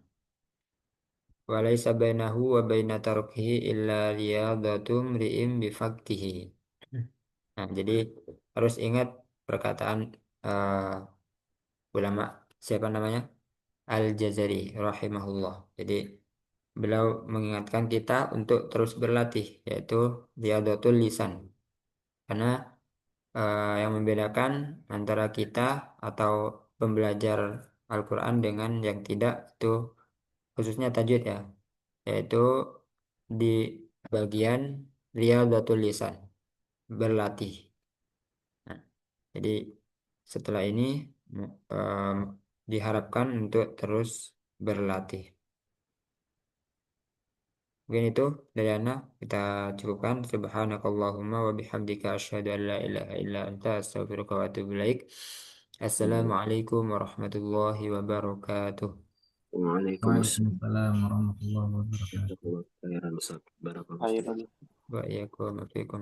Speaker 1: walaisa bainahu wa baina tarkihi illa riyadatu mri'in bifaktihi. Nah, jadi harus ingat perkataan ulama siapa namanya? Al-Jazari rahimahullah. Jadi beliau mengingatkan kita untuk terus berlatih yaitu riyadatul lisan. Karena yang membedakan antara kita atau pembelajar Al-Quran dengan yang tidak itu khususnya tajwid ya, yaitu di bagian riyadhatul lisan, berlatih. Nah, jadi setelah ini em, diharapkan untuk terus berlatih. Mungkin itu dari Ana kita cukupkan. Subhanakallahumma wa bihamdika asyhadu an la ilaha illa anta astaghfiruka wa atubu ilaik. Assalamualaikum warahmatullahi wabarakatuh.
Speaker 4: Waalaikumsalam.
Speaker 3: Waalaikumsalam warahmatullahi wabarakatuh.
Speaker 4: Jazakallah khairan Ustaz. Barakallahu fiik.
Speaker 5: خيرا
Speaker 1: Wa iyyakum wa fiikum.